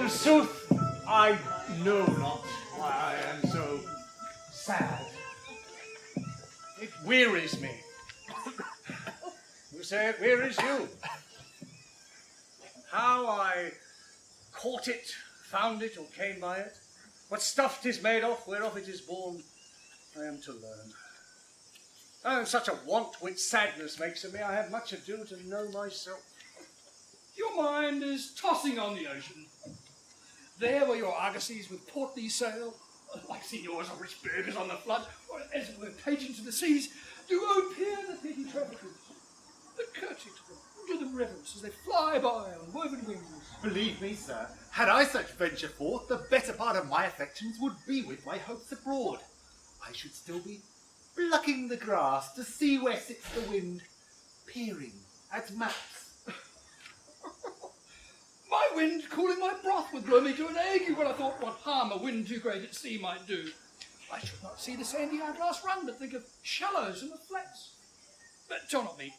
In sooth, I know not why I am so sad. It wearies me. You say it wearies you. How I caught it, found it, or came by it, what stuff 'tis made of, whereof it is born, I am to learn. And such a want which sadness makes of me, I have much ado to know myself. Your mind is tossing on the ocean. There were your argosies with portly sail, like signors of rich burghers on the flood, or as it were pageants of the seas, do appear the petty traffickers, the curtsy to them, do them reverence as they fly by on woven wings. Believe me, sir, had I such venture forth, the better part of my affections would be with my hopes abroad. I should still be plucking the grass to see where sits the wind, peering at maps. My wind cooling my broth would blow me to an ague when I thought what harm a wind too great at sea might do. I should not see the sandy hourglass run, but think of shallows and the flats. But tell not me,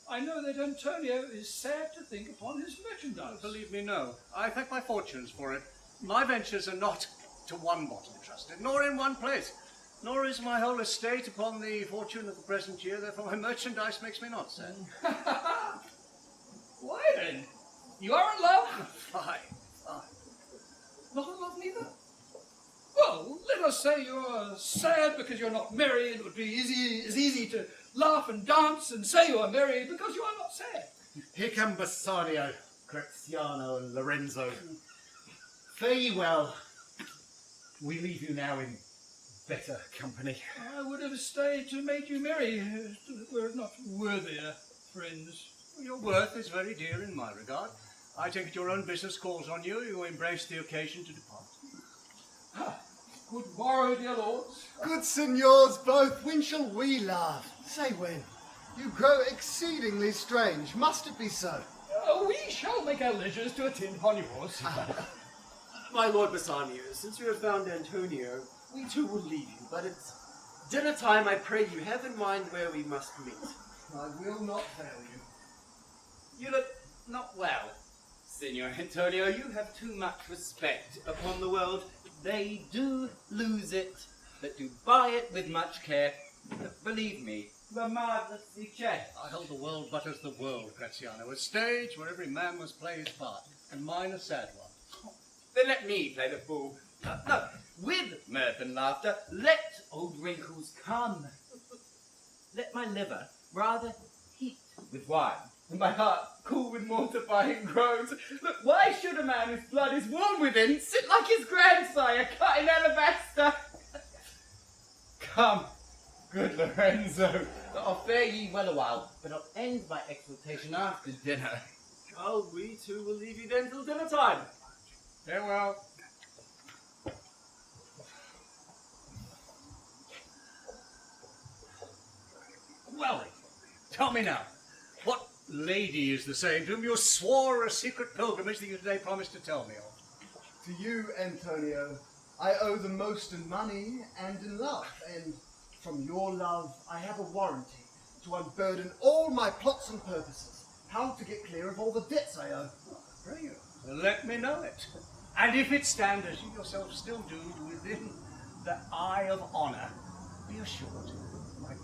I know that Antonio is sad to think upon his merchandise. Believe me, no. I thank my fortunes for it. My ventures are not to one bottom trusted, nor in one place, nor is my whole estate upon the fortune of the present year, therefore my merchandise makes me not sad. Why then? You are in love? Fine. Not in love neither? Well, let us say you are sad because you're not merry. It would be easy to laugh and dance and say you are merry because you are not sad. Here come Bassanio, Graziano, and Lorenzo. Fare ye well. We leave you now in better company. I would have stayed to make you merry, were it not worthier friends. Your worth is very dear in my regard. I take it your own business calls on you. You embrace the occasion to depart. Good morrow, dear lords. Good signors both, when shall we laugh? Say when. You grow exceedingly strange. Must it be so? We shall make our leisures to attend upon yours. My lord Bassanio, since you have found Antonio, we too will leave you, but it's dinner time. I pray you have in mind where we must meet. I will not fail you. You look not well, Signor Antonio. You have too much respect upon the world. They do lose it, that do buy it with much care. Believe me, the marvellously chess. I hold the world but as the world, Graziano, a stage where every man must play his part, and mine a sad one. Then let me play the fool. No, with mirth and laughter, let old wrinkles come. Let my liver rather heat with wine, and my heart cool with mortifying groans. Look, why should a man whose blood is warm within sit like his grandsire, cut in alabaster? Come, good Lorenzo, I'll fare ye well a while, but I'll end my exhortation after dinner. Oh, we too will leave you then till dinner time. Farewell. Well, tell me now, what lady is the same to whom you swore a secret pilgrimage that you today promised to tell me of? To you, Antonio, I owe the most in money and in love, and from your love I have a warranty to unburden all my plots and purposes, how to get clear of all the debts I owe. Pray you, let me know it. And if it stand as you yourself still do within the eye of honour, be assured, my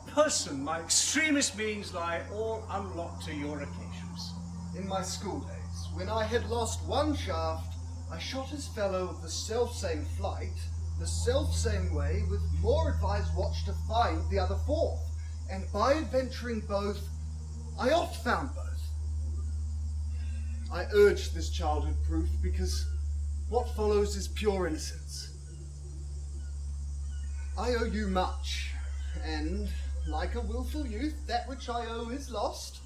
person, my extremest means lie all unlocked to your occasions. In my school days, when I had lost one shaft, I shot his fellow of the self-same flight, the self-same way, with more advised watch to find the other fourth, and by adventuring both, I oft found both. I urge this childhood proof because what follows is pure innocence. I owe you much, and, like a wilful youth, that which I owe is lost.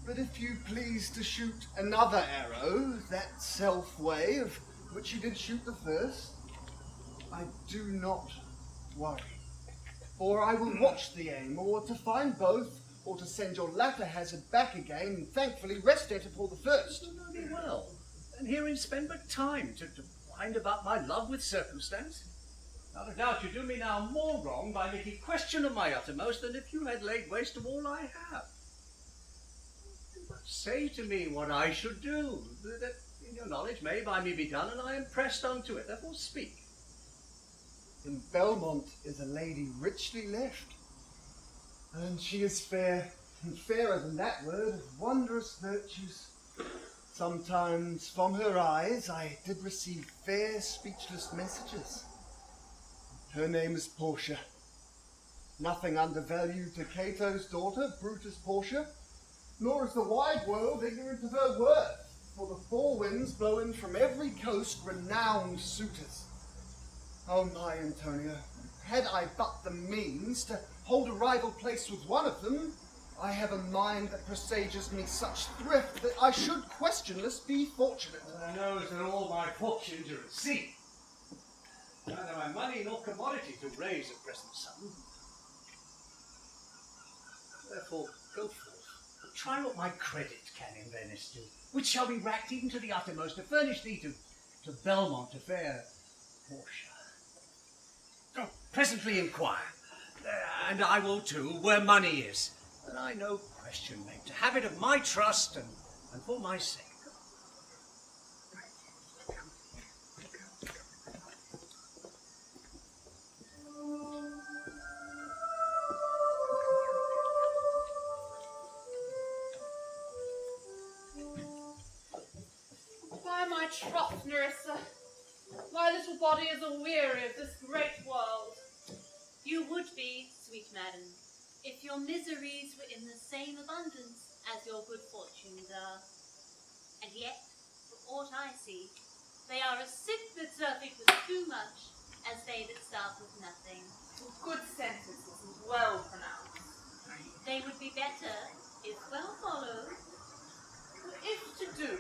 But if you please to shoot another arrow, that self-way of which you did shoot the first, I do not worry. For I will watch the aim, or to find both, or to send your latter hazard back again, and thankfully rest it upon the first. Know me well, and herein spend but time to wind about my love with circumstance. Not a doubt you do me now more wrong by making question of my uttermost than if you had laid waste of all I have. Say to me what I should do, that Your knowledge may by me be done, and I am pressed unto it. Therefore speak. In Belmont is a lady richly left, and she is fair, and fairer than that word, of wondrous virtues. Sometimes from her eyes I did receive fair speechless messages. Her name is Portia. Nothing undervalued to Cato's daughter, Brutus Portia, nor is the wide world ignorant of her worth, for the four winds blow in from every coast renowned suitors. Oh my, Antonio, had I but the means to hold a rival place with one of them, I have a mind that presages me such thrift that I should questionless be fortunate. I know that all my fortunes are at sea. Neither my money nor commodity to raise at present sum. Therefore, go forth. Try what my credit can in Venice do, which shall be racked even to the uttermost to furnish thee to Belmont, to fair Portia. Go presently inquire, and I will too, where money is. And I no question make to have it of my trust and for my sake. By my troth, Nerissa, my little body is a-weary of this great world. You would be, sweet madam, if your miseries were in the same abundance as your good fortunes are. And yet, for aught I see, they are as sick that surfeit with too much as they that starve with nothing. Good sentences and well pronounced. They would be better if well followed. If to do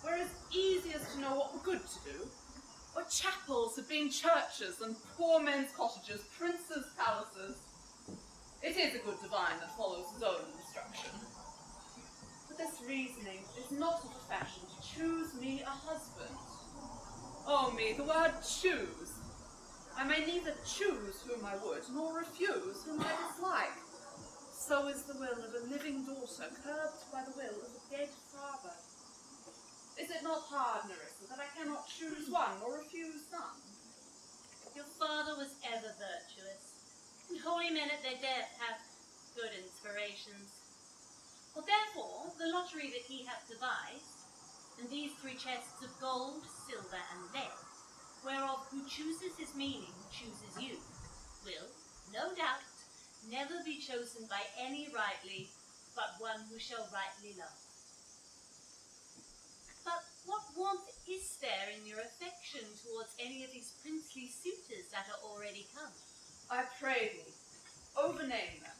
were as easy as to know what were good to do, or chapels had been churches and poor men's cottages, princes' palaces. It is a good divine that follows his own instruction. But this reasoning is not of a fashion to choose me a husband. Oh me, the word choose. I may neither choose whom I would, nor refuse whom I dislike. So is the will of a living daughter curbed by the will of a dead father. Is it not hard, Nerissa, that I cannot choose one nor refuse none? Your father was ever virtuous, and holy men at their death have good inspirations. Well, therefore, the lottery that he hath devised, and these 3 chests of gold, silver, and lead, whereof who chooses his meaning chooses you, will, no doubt, never be chosen by any rightly, but one who shall rightly love. But what want is there in your affection towards any of these princely suitors that are already come? I pray thee, overname them.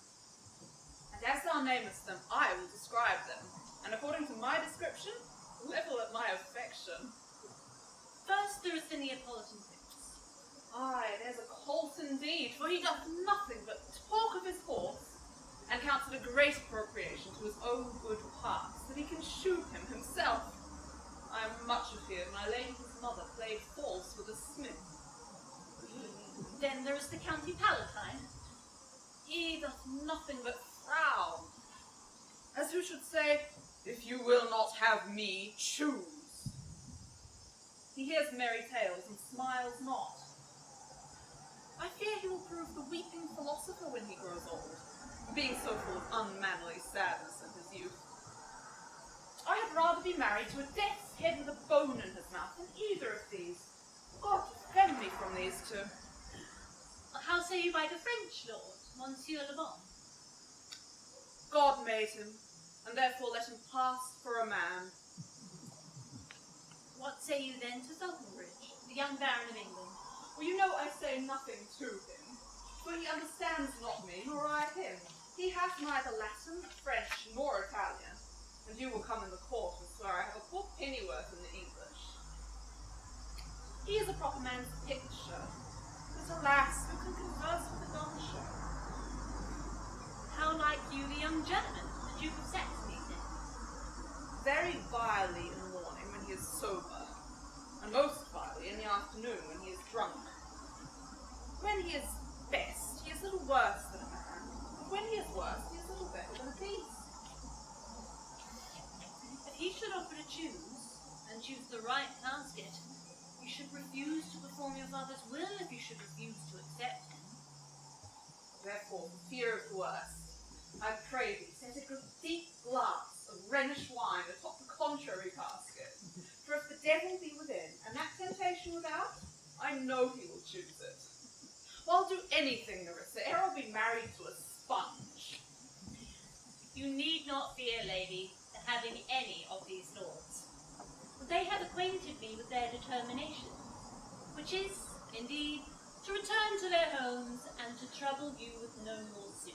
And as thou namest them, I will describe them, and according to my description, level at my affection. First there is the Neapolitan prince. Aye, there's a colt indeed, for he doth nothing but talk of his horse, and counts it a great appropriation to his own good parts that he can shoot him himself. I am much afeard my lady his mother played false with a smith. Then there is the County Palatine. He doth nothing but frown, as who should say, if you will not have me, choose. He hears merry tales and smiles not. I fear he will prove the weeping philosopher when he grows old, being so full of unmanly sadness in his youth. I had rather be married to a death's head with a bone in his mouth than either of these. God defend me from these 2. How say you by the French lord, Monsieur Le Bon? God made him, and therefore let him pass for a man. What say you then to Falconbridge, the young Baron of England? Well, you know I say nothing to him, for he understands not me, nor I him. He hath neither Latin, French, nor Italian, and you will come in the court and swear I have a poor pennyworth in the English. He is a proper man's picture, but alas, who can converse with a doncher? How like you the young gentleman, the Duke of Saxony, then? Very vilely in the morning when he is sober, and most vilely in the afternoon when he is drunk. When he is best, he is little worse than a man, but when he is worse, he is little better than a beast. If he should offer to choose, and and choose the right casket. You should refuse to perform your father's will if you should refuse to accept him. Therefore, for fear of the worst, I pray thee set a good deep glass of Rhenish wine atop the contrary casket. For if the devil be within, and that temptation without, I know he will choose it. Well, I'll do anything, Nerissa, ere I'll be married to a sponge. You need not fear, lady, having any of these lords. They have acquainted me with their determination, which is, indeed, to return to their homes and to trouble you with no more suit.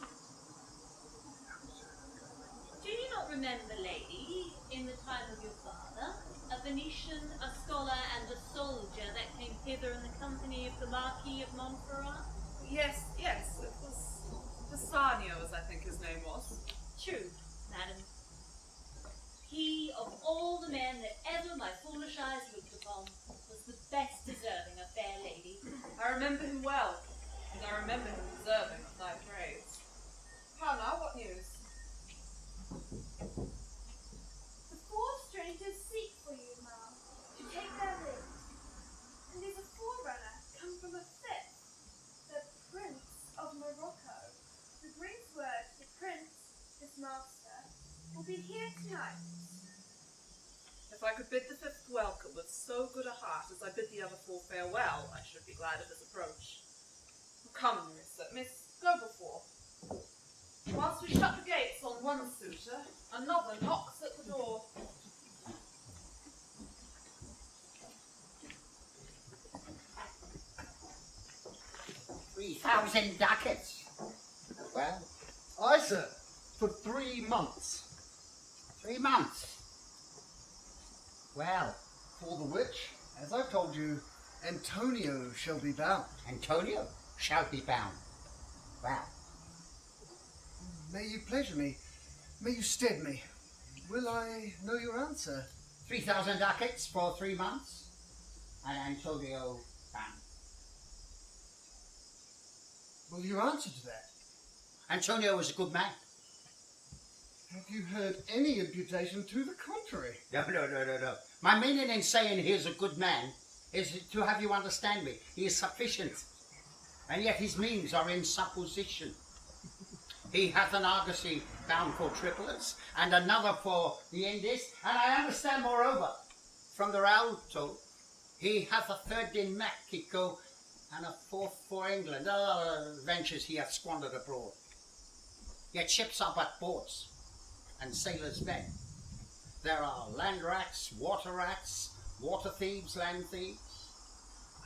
Do you not remember, lady, in the time of your father, a Venetian, a scholar, and a soldier that came hither in the company of the Marquis of Montferrat? Yes, it was Bassanio, as I think his name was. True, madam. He, of all the men that ever my foolish eyes looked upon, was the best deserving a fair lady. I remember him well, and I remember him deserving of thy praise. How now, what news? The four strangers seek for you, ma'am, to take their leave. And there's a forerunner come from a fifth, the Prince of Morocco, who brings word the Prince, his master, will be here tonight. If I could bid the fifth welcome with so good a heart as I bid the other four farewell, I should be glad of his approach. Come, Nerissa, miss, go before. Whilst we shut the gates on one suitor, another knocks at the door. 3,000 ducats. Well, Aye, sir, for 3 months. 3 months. Well, For the which, as I've told you, Antonio shall be bound. Antonio shall be bound. Well, May you pleasure me, may you stead me. Will I know your answer? 3,000 ducats for 3 months, and Antonio bound. Will you answer to that? Antonio was a good man. Have you heard any imputation to the contrary? No. My meaning in saying he is a good man is to have you understand me. He is sufficient, and yet his means are in supposition. He hath an argosy bound for Tripolis, and another for the Indies, and I understand moreover, from the Ralto, he hath a third in Mexico, and a fourth for England. Other ventures he hath squandered abroad. Yet ships are but boats, and sailors men. There are land rats, water thieves, land thieves.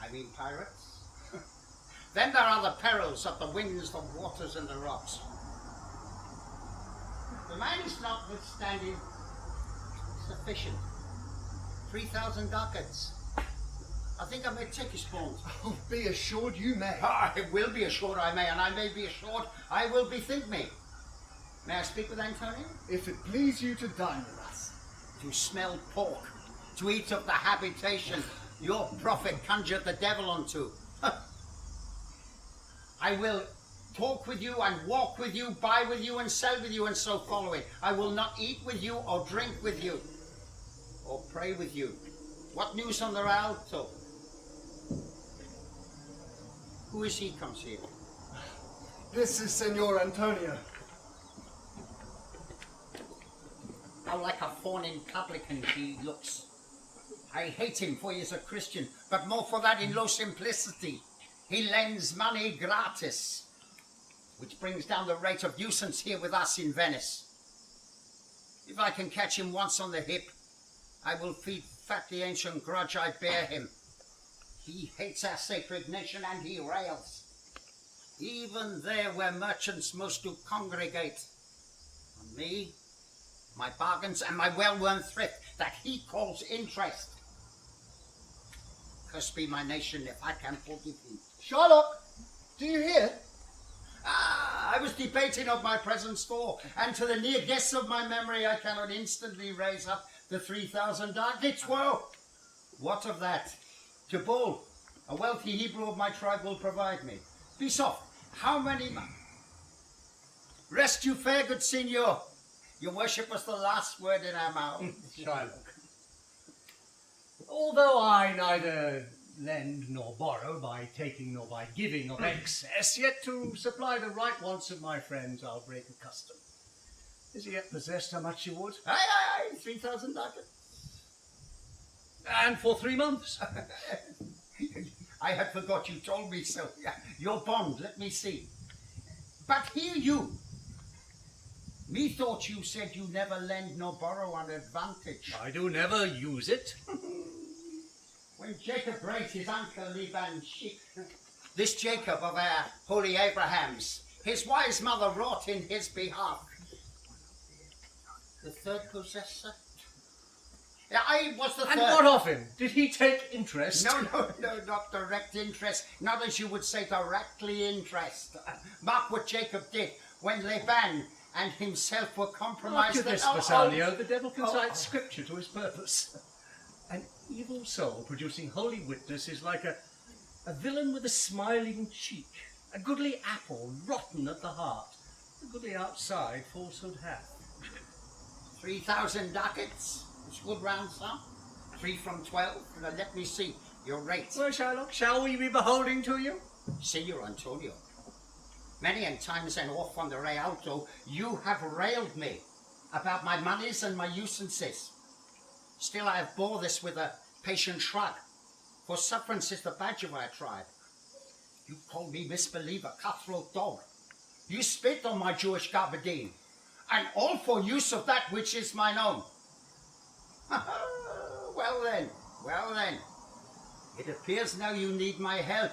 I mean pirates. Then there are the perils of the winds, the waters, and the rocks. The man is notwithstanding sufficient. 3,000 ducats. I think I may take his bond. Oh, be assured you may. I will be assured I may, and I may be assured I will bethink me. May I speak with Antonio? If it please you to dine with us. To smell pork, to eat of the habitation your prophet conjured the devil unto. I will talk with you and walk with you, buy with you and sell with you, and so following. I will not eat with you or drink with you or pray with you. What news on the Alto? Who is he comes here? This is Senor Antonio. How like a fawning publican he looks. I hate him, for he is a Christian, but more for that in low simplicity. He lends money gratis, which brings down the rate of usance here with us in Venice. If I can catch him once on the hip, I will feed fat the ancient grudge I bear him. He hates our sacred nation, and he rails. Even there where merchants most do congregate. On me, my bargains, and my well-worn thrift that he calls interest. Cursed be my nation if I can forgive him. Shylock, do you hear? I was debating of my present store, and to the near guess of my memory I cannot instantly raise up the 3,000 ducats. Well, what of that? Jabal, a wealthy Hebrew of my tribe, will provide me. Be soft. How many Rest you fair, good signor. Your worship was the last word in our mouth. Shylock. Although I neither lend nor borrow, by taking nor by giving of excess, yet to supply the right wants of my friends I'll break a custom. Is he yet possessed how much you would? Aye, 3,000 ducats. And for 3 months. I had forgot you told me so. Your bond, let me see. But here you. Methought you said you never lend nor borrow on advantage. I do never use it. When Jacob raised his uncle Liban Sheik, this Jacob of our holy Abrahams, his wise mother wrought in his behalf. The third possessor? Yeah, I was the third. And what of him? Did he take interest? No, not direct interest. Not as you would say directly interest. Mark what Jacob did when Laban and himself were compromised. After this, Bassanio, the devil can cite scripture to his purpose. An evil soul producing holy witness is like a villain with a smiling cheek, a goodly apple rotten at the heart, the goodly outside falsehood hath. 3,000 ducats. It's a good round sum. 3 from 12. Now let me see your rate. Well, Shylock, shall we be beholding to you? Signor Antonio, many and times and off on the Rialto, you have railed me about my monies and my usances. Still I have bore this with a patient shrug, for sufferance is the badge of our tribe. You call me misbeliever, cutthroat dog. You spit on my Jewish gabardine, and all for use of that which is mine own. Well then, it appears now you need my help.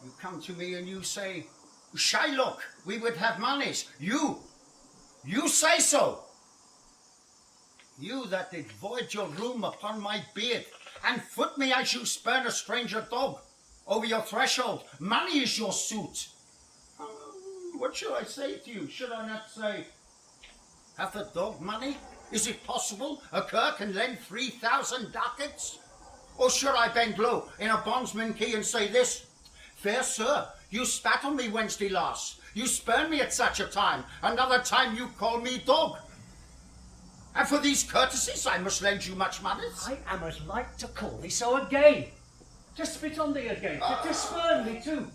You come to me and you say, Shylock, we would have monies. You say so. You that did void your room upon my beard, and foot me as you spurn a stranger dog over your threshold. Money is your suit. What shall I say to you? Should I not say, have the dog money? Is it possible a cur can lend 3,000 ducats? Or should I bend low in a bondsman key and say this, fair sir, you spat on me Wednesday last. You spurned me at such a time. Another time you call me dog. And for these courtesies I must lend you much money. I am as like to call thee so again. To spit on thee again, to spurn thee too.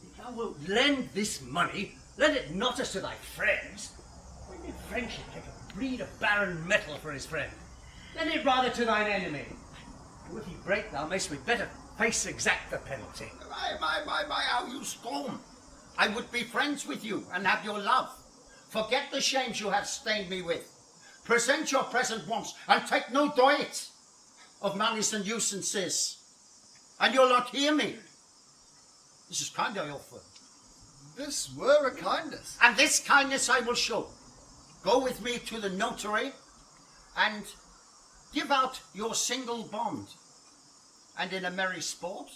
If thou wilt lend this money, lend it not as to thy friends. When did friendship take a breed of barren metal for his friend? Lend it rather to thine enemy. Who if he break thou mayst with better face exact the penalty. My, how you storm. I would be friends with you and have your love. Forget the shames you have stained me with. Present your present wants and take no doit of monies and usances. And you'll not hear me. This is kind I offer. This were a kindness. And this kindness I will show. Go with me to the notary and give out your single bond. And in a merry sport,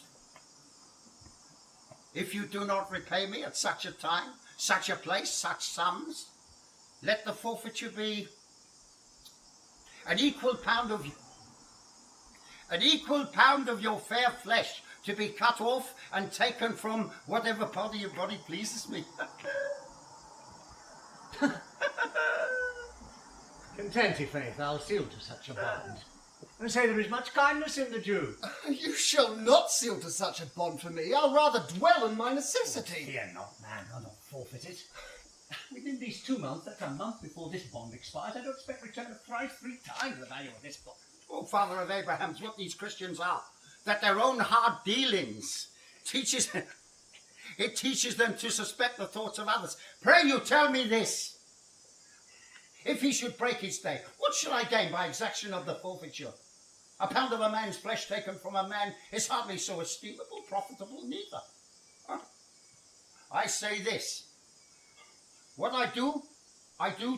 if you do not repay me at such a time, such a place, such sums, let the forfeiture be an equal pound of your fair flesh to be cut off and taken from whatever part of your body pleases me. Content, i' faith, I'll seal to such a bond. And say there is much kindness in the Jew. You shall not seal to such a bond for me. I'll rather dwell in my necessity. Fear not, man, I'll not forfeit it. Within these 2 months, that's a month before this bond expires, I don't expect return of thrice 3 times the value of this bond. Oh, Father of Abraham's, what these Christians are, that their own hard dealings teaches them to suspect the thoughts of others. Pray you tell me this. If he should break his day, what shall I gain by exaction of the forfeiture? A pound of a man's flesh taken from a man is hardly so estimable, profitable neither. Huh? I say this. What I do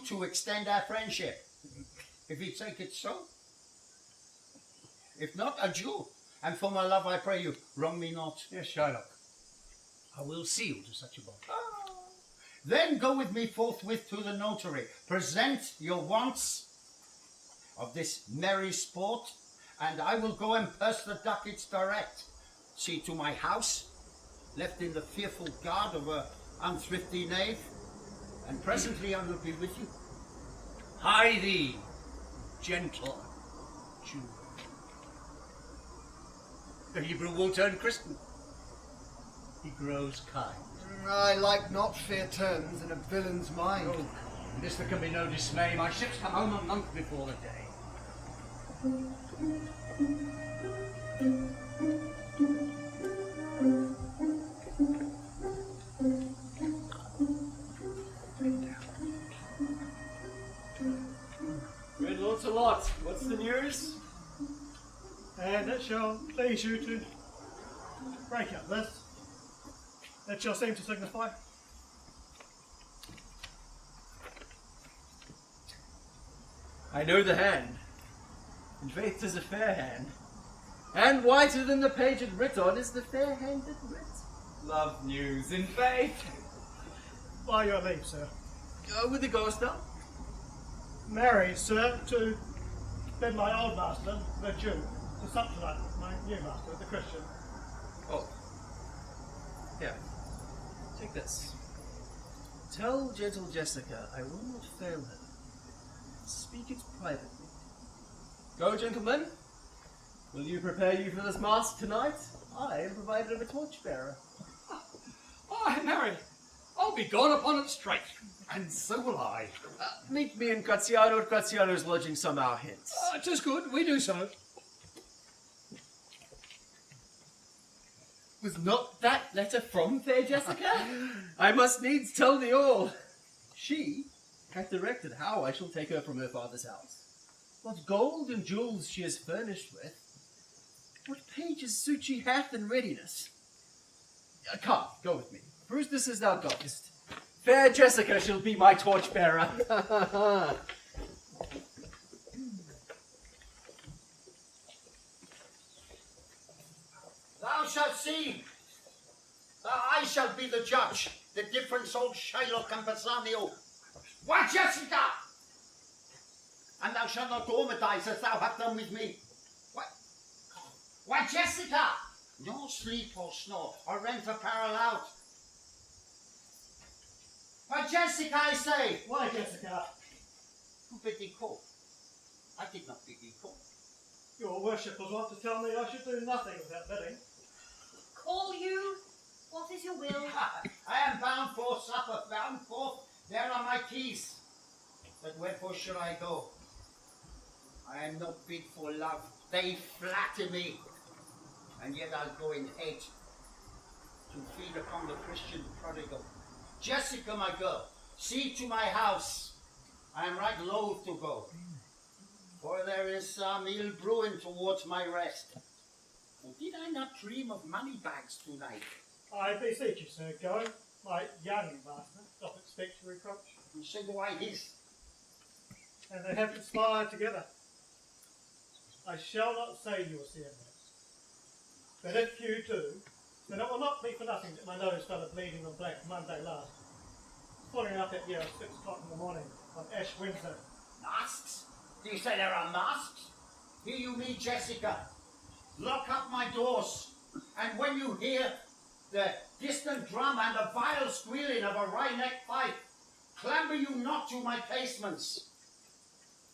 to extend our friendship. If you take it so. If not, adieu. And for my love, I pray you, wrong me not. Yes, Shylock. I will seal to such a bond. Then go with me forthwith to the notary. Present your wants of this merry sport, and I will go and purse the ducats direct. See to my house, left in the fearful guard of a unthrifty knave, and presently I will be with you. Hie thee, gentle Jew. The Hebrew will turn Christian. He grows kind. I like not fair turns in a villain's mind. Oh, in this there can be no dismay. My ships come home a month before the day. Red Lancelot, what's the news? And it shall please you to break up this. It shall seem to signify. I know the hand. In faith 'tis a fair hand. And whiter than the page it writ on is the fair hand that writ. Love news in faith. By your leave, sir. With the ghost now? Marry, sir, to bid my old master, the Jew, to sup tonight with my new master, the Christian. Oh. Here. Take this. Tell gentle Jessica I will not fail her. Speak it privately. Go, gentlemen. Will you prepare you for this mask tonight? I am provided of a torchbearer. Aye, marry. I'll be gone upon it straight. And so will I. Meet me in Graziano at Graziano's lodging some hour hence. 'Tis good, we do so. Was not that letter from fair Jessica? I must needs tell thee all. She hath directed how I shall take her from her father's house. What gold and jewels she is furnished with. What pages suit she hath in readiness. Come, go with me. Bruce, this as thou goest. Fair Jessica shall be my torchbearer. Thou shalt see. I shall be the judge. The difference old Shylock and Bassanio. Why, Jessica? And thou shalt not traumatize as thou hast done with me. Why, Jessica? No sleep or snore, or rent apparel out. Why, Jessica, I say. Why, Jessica? Who bid thee call? I did not bid thee call. Your worship was wont to tell me I should do nothing without bidding. Call you? What is your will? I am bound for supper, bound forth. There are my keys. But wherefore should I go? I am not bid for love. They flatter me. And yet I'll go in hate to feed upon the Christian prodigal. Jessica, my girl, see to my house. I am right loath to go. For there is some ill brewing towards my rest. Or did I not dream of money bags tonight? I beseech you, sir, go. My young master doth expect your reproach. And so do I his. And they have conspired together. I shall not say you will see him next. But if you do, then it will not be for nothing that my nose fell a bleeding on Black Monday last. Falling up at you at 6 o'clock in the morning on Ash Wednesday. Masks? Do you say there are masks? Hear you me, Jessica? Lock up my doors, and when you hear the distant drum and the vile squealing of a wry-necked fife, clamber you not to my casements,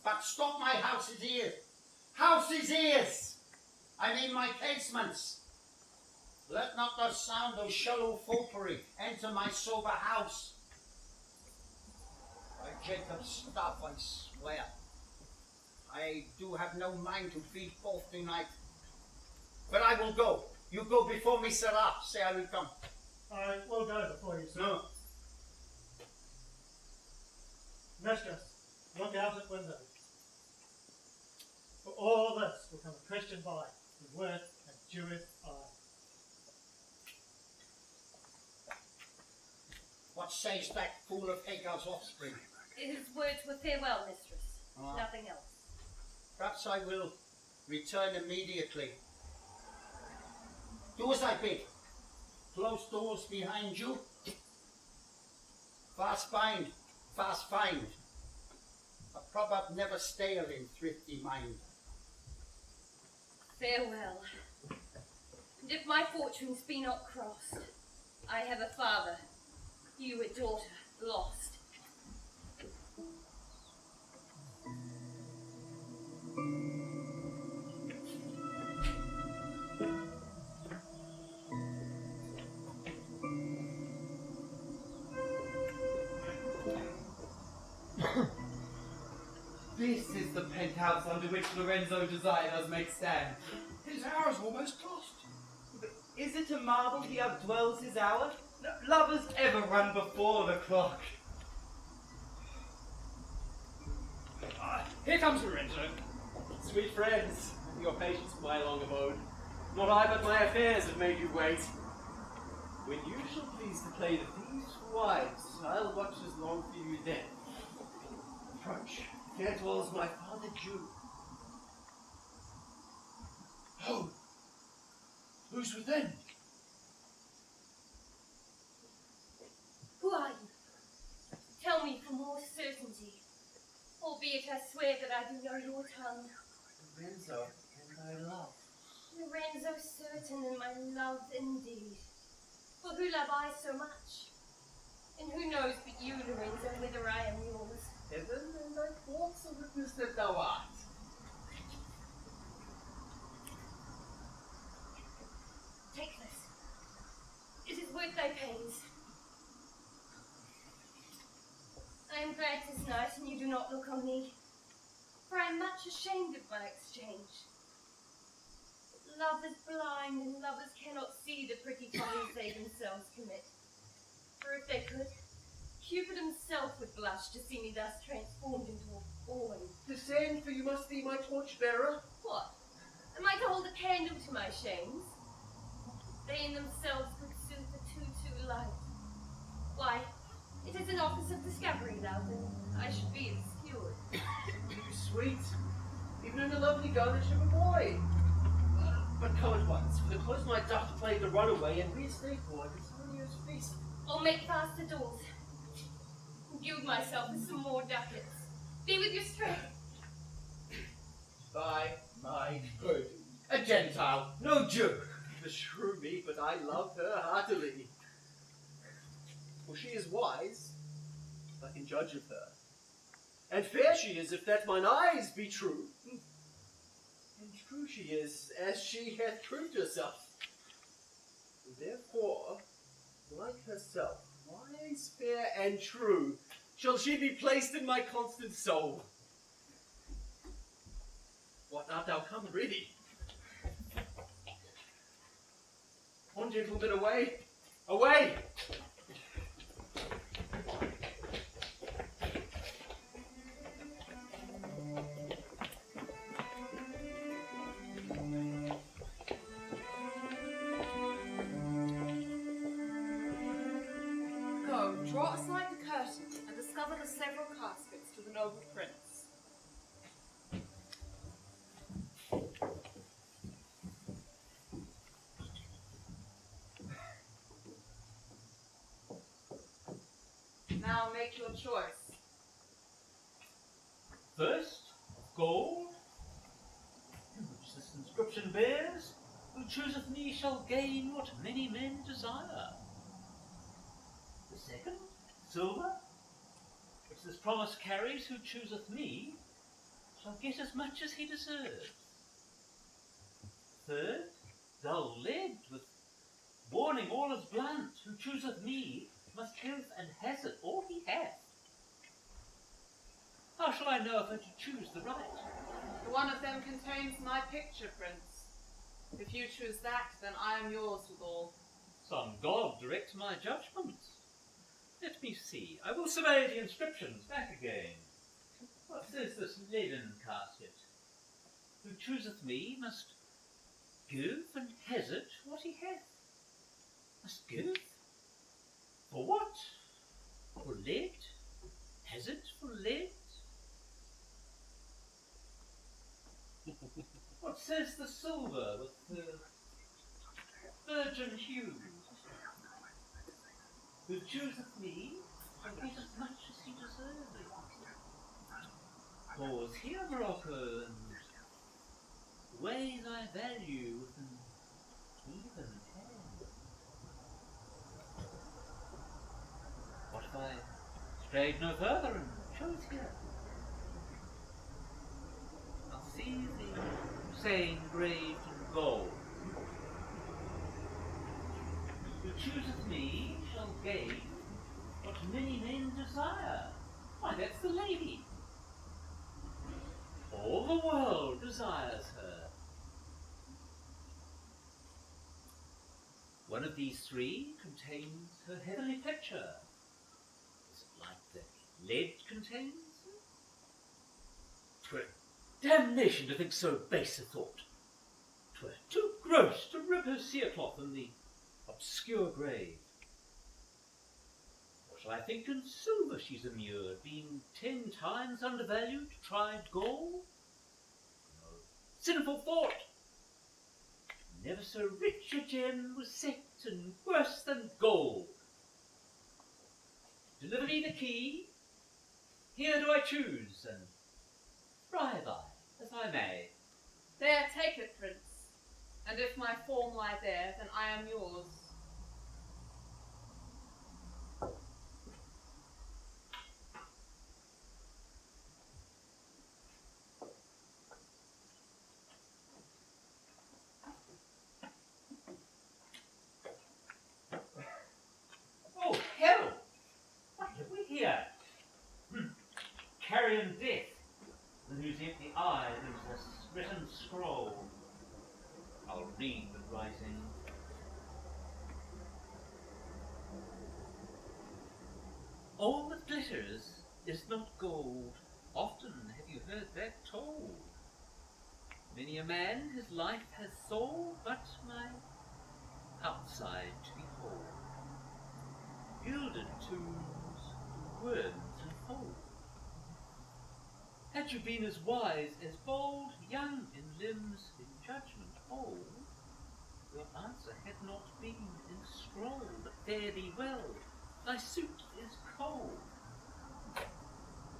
but stop my house's ears. House's ears! I mean my casements. Let not the sound of shallow fopery enter my sober house. By Jacob's staff, I swear, I do have no mind to feed forth tonight. But I will go. You go before me, Sarah. Say I will come. I will go before you, sir. No. Mistress, look out at window. For all this will come a Christian by, his word and Jewish eye. What says that fool of Hagar's offspring? His words were farewell, mistress. Nothing else. Perhaps I will return immediately. Do as I bid. Close doors behind you. Fast bind, fast find. A proverb never stale in thrifty mind. Farewell. And if my fortunes be not crossed, I have a father, you a daughter, lost. house under which Lorenzo Josiah does make stand. His hour's almost lost. But is it a marvel he outdwells his hour? No lovers ever run before the clock. Here comes Lorenzo. Sweet friends, your patience for my long abode. Not I, but my affairs have made you wait. When you shall please to play the thieves for wives, I'll watch as long for you then. Approach. There dwells my father Jew. Oh, who's within? Who are you? Tell me for more certainty, albeit I swear that I do know your tongue. Lorenzo, and I love. Lorenzo certain in my love indeed. For who love I so much? And who knows but you, Lorenzo, whether I am yours? Heaven and thy thoughts are witness that thou art. Take this. It is worth thy pains. I am glad 'tis night and you do not look on me, for I am much ashamed of my exchange. Love is blind, and lovers cannot see the pretty follies they themselves commit. For if they could, Cupid himself would blush to see me thus transformed into a boy. Descend, for you must be my torch-bearer. What? Am I to hold a candle to my shames? They in themselves could soothe the too light. Why, it is an office of discovery, love, and I should be obscured. You sweet, even in the lovely garnish of a boy. But come at once, for the close night doth play the runaway, and we stay for Antonio's feast. I'll make fast the doors, and gild myself with some more ducats. Be with your strength. By my good, A Gentile, no Jew. beshrew me, but I love her heartily. For she is wise, I can judge of her. And fair she is, if that mine eyes be true. And true she is, as she hath proved herself. And therefore, like herself, wise, fair, and true, shall she be placed in my constant soul. What, art thou come already? On, gentlemen, away! Away! Go, draw aside the curtain and discover the several caskets to the noble prince. Now make your choice. First, gold, which this inscription bears, who chooseth me shall gain what many men desire. The second, silver, which this promise carries, who chooseth me shall get as much as he deserves. Third, dull lead, with warning all is blunt, who chooseth me must give and hazard all he hath. How shall I know if I to choose the right? One of them contains my picture, Prince. If you choose that, then I am yours withal. Some god directs my judgment. Let me see. I will survey the inscriptions back again. What says this leaden casket? Who chooseth me must give and hazard what he hath. Must give? For what? For lead? Hazard for lead? What says the silver with the virgin hues? Who chooseth me shall get as much as he deserves. Pause here, Morocco, and weigh thy value with an even hand. What if I strayed no further and chose here? I'll see the saying graved in gold. Who chooseth me shall gain what many men desire. Why, that's the lady. All the world desires her. One of these three contains her heavenly picture. Is it like the lead contains her? 'Twere damnation to think so base a thought. 'Twere too gross to rip her cerecloth in the obscure grave. Or shall I think in silver she's immured, being 10 times undervalued, tried gold? No, sinful thought! Never so rich a gem was set and worse than gold. Deliver me the key, here do I choose, and thrive I as I may. There, take it, Prince. And if my form lie there, then I am yours. Oh, hell! What have we here? Carrion death, in whose empty eye there's a written scroll. I'll read the writing. All that glitters is not gold. Often have you heard that told. Many a man his life has sold, but my outside to behold. Gilded tombs, worms unfold. Had you been as wise as bold, young in limbs, in judgment old, your answer had not been inscrolled. Fare thee well, thy suit is cold.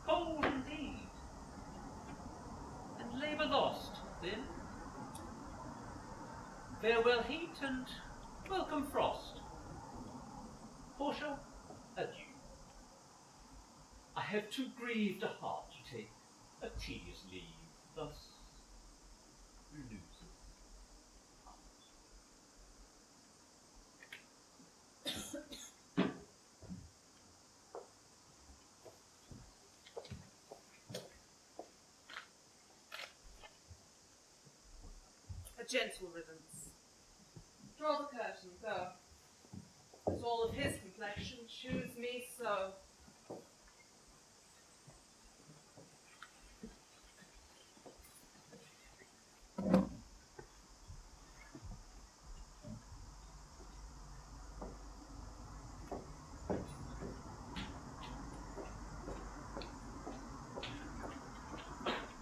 Cold indeed. And labour lost, then. Farewell heat and welcome frost. Portia, adieu. I have too grieved a heart to take a tedious leave, thus losing heart. A gentle ribbons. Draw the curtain, go. As all of his complexion, choose me so.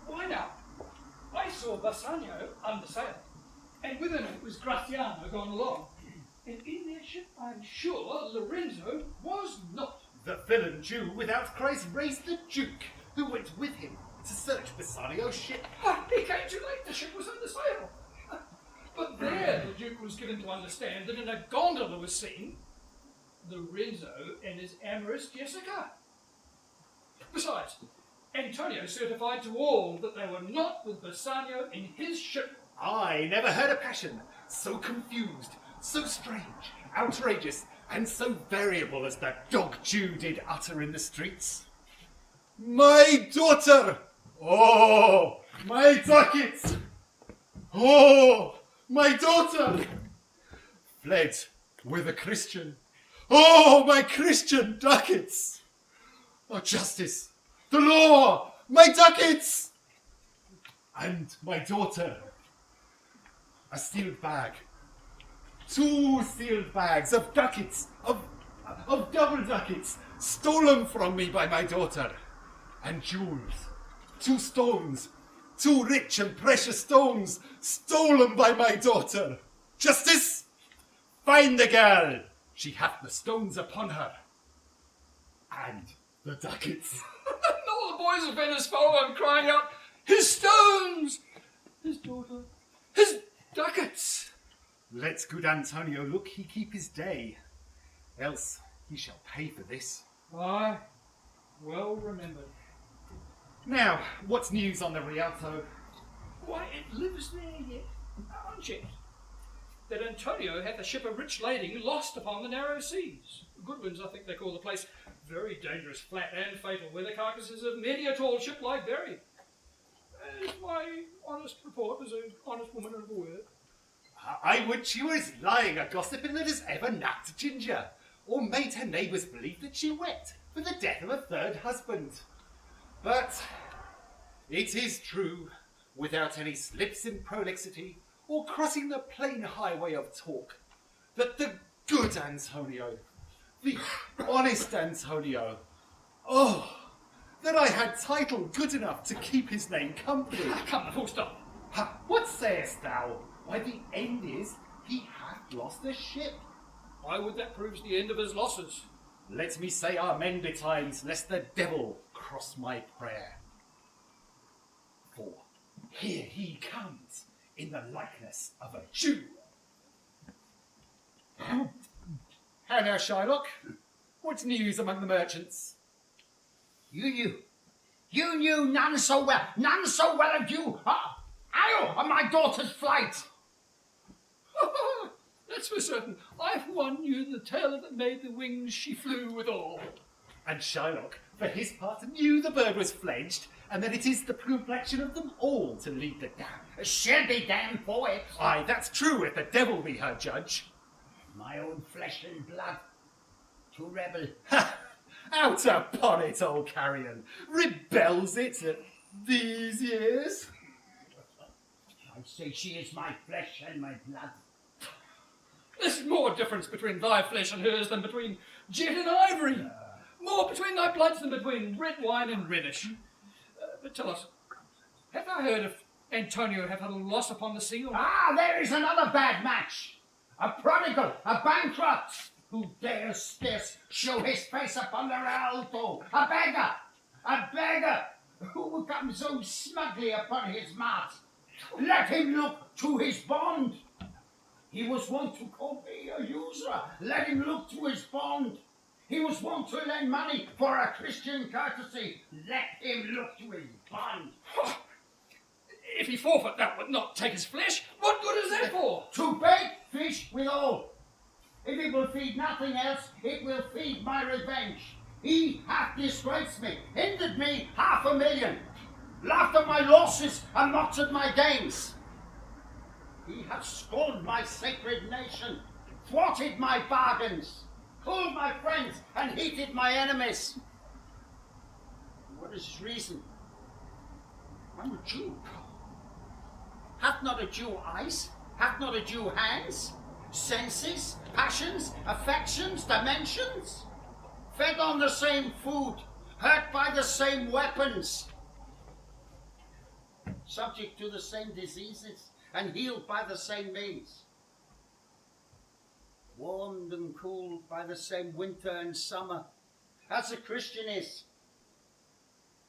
Why now? I saw Bassanio under sail, and with him was Gratiano gone along. And in their ship, I'm sure Lorenzo was not. The villain Jew without Christ raised the Duke, who went with him to search Bassanio's ship. He came too late, the ship was under sail. But there the Duke was given to understand that in a gondola was seen Lorenzo and his amorous Jessica. Besides, Antonio certified to all that they were not with Bassanio in his ship. I never heard a passion so confused, so strange, outrageous, and so variable as that dog Jew did utter in the streets. My daughter! Oh, my ducats! Oh, my daughter! Fled with a Christian. Oh, my Christian ducats! Oh, justice, the law, my ducats! And my daughter. A sealed bag. 2 sealed bags of ducats, of double ducats, stolen from me by my daughter. And jewels. 2 stones. 2 rich and precious stones, stolen by my daughter. Justice, find the girl. She hath the stones upon her. And the ducats. And all the boys of Venice follow him, crying out, "His stones! His daughter! His ducats!" Let good Antonio look he keep his day, else he shall pay for this. Aye, well remembered. Now, what's news on the Rialto? Why, it lives there yet, unchecked, that Antonio hath a ship of rich lading lost upon the narrow seas. Goodwin's, I think they call the place, very dangerous, flat and fatal, where the carcasses of many a tall ship lie buried. Is my honest report as an honest woman of the word? I would she were as lying a gossiping that has ever knacked a ginger, or made her neighbours believe that she wept for the death of a third husband. But it is true, without any slips in prolixity, or crossing the plain highway of talk, that the good Antonio, the honest Antonio, oh, that I had title good enough to keep his name company. Come, full stop. Ha, what sayest thou? Why, the end is he hath lost a ship. Why would that proves the end of his losses? Let me say amen betimes, lest the devil cross my prayer. For here he comes in the likeness of a Jew. How now, Shylock? What's news among the merchants? You knew none so well of you. How of my daughter's flight? That's for certain. I, for one, knew the tailor that made the wings she flew withal. And Shylock, for his part, knew the bird was fledged, and that it is the complexion of them all to lead the damned. She'll be damned for it. Aye, that's true, if the devil be her judge. My own flesh and blood. To rebel. Ha! Out upon it, old carrion. Rebels it at these years? I say she is my flesh and my blood. There's more difference between thy flesh and hers than between jet and ivory. More between thy bloods than between red wine and reddish. But tell us, have I heard if Antonio have had a loss upon the sea? Or... There is another bad match. A prodigal, a bankrupt, who dares scarce show his face upon the Rialto. A beggar, who will come so smugly upon his mart. Let him look to his bond. He was wont to call me a usurer. Let him look to his bond. He was wont to lend money for a Christian courtesy. Let him look to his bond. If he forfeit that would not take his flesh, what good is that for? To bait fish withal. If it will feed nothing else, it will feed my revenge. He hath disgraced me, hindered me 500,000, laughed at my losses and mocked at my gains. He hath scorned my sacred nation, thwarted my bargains, cooled my friends and heated my enemies. What is his reason? I'm a Jew. Hath not a Jew eyes? Hath not a Jew hands? Senses, passions, affections, dimensions? Fed on the same food, hurt by the same weapons, subject to the same diseases, and healed by the same means, warmed and cooled by the same winter and summer, as a Christian is.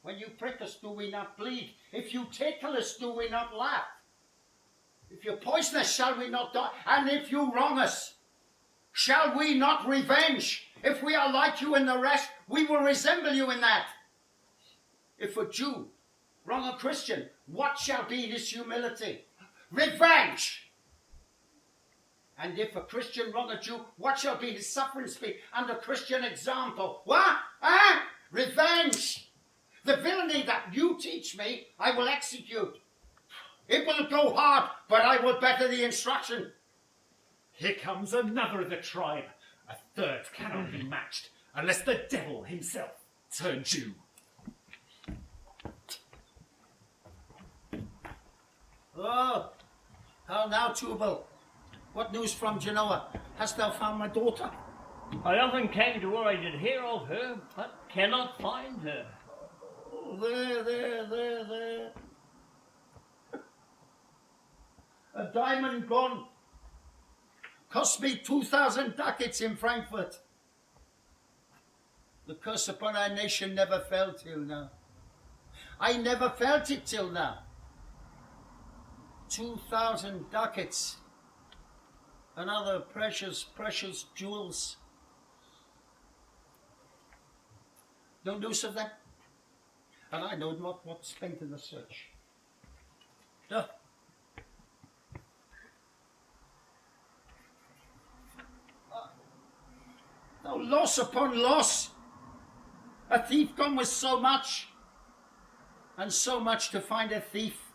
When you prick us, do we not bleed? If you tickle us, do we not laugh? If you poison us, shall we not die? And if you wrong us, shall we not revenge? If we are like you in the rest, we will resemble you in that. If a Jew wrong a Christian, what shall be his humility? Revenge! And if a Christian wrong a Jew, what shall be his sufferance be under Christian example? What? Revenge! The villainy that you teach me, I will execute. It will go hard, but I will better the instruction. Here comes another of the tribe. A third cannot be matched, unless the devil himself turn Jew. Oh, how now, Tubal? What news from Genoa? Hast thou found my daughter? I often came to where I did hear of her, but cannot find her. Oh, there. A diamond gone. Cost me 2,000 ducats in Frankfurt. The curse upon our nation never fell till now. I never felt it till now. 2,000 ducats. And other precious jewels. No news of that? And I know not what spent in the search. Duh. No, loss upon loss. A thief gone with so much. And so much to find a thief.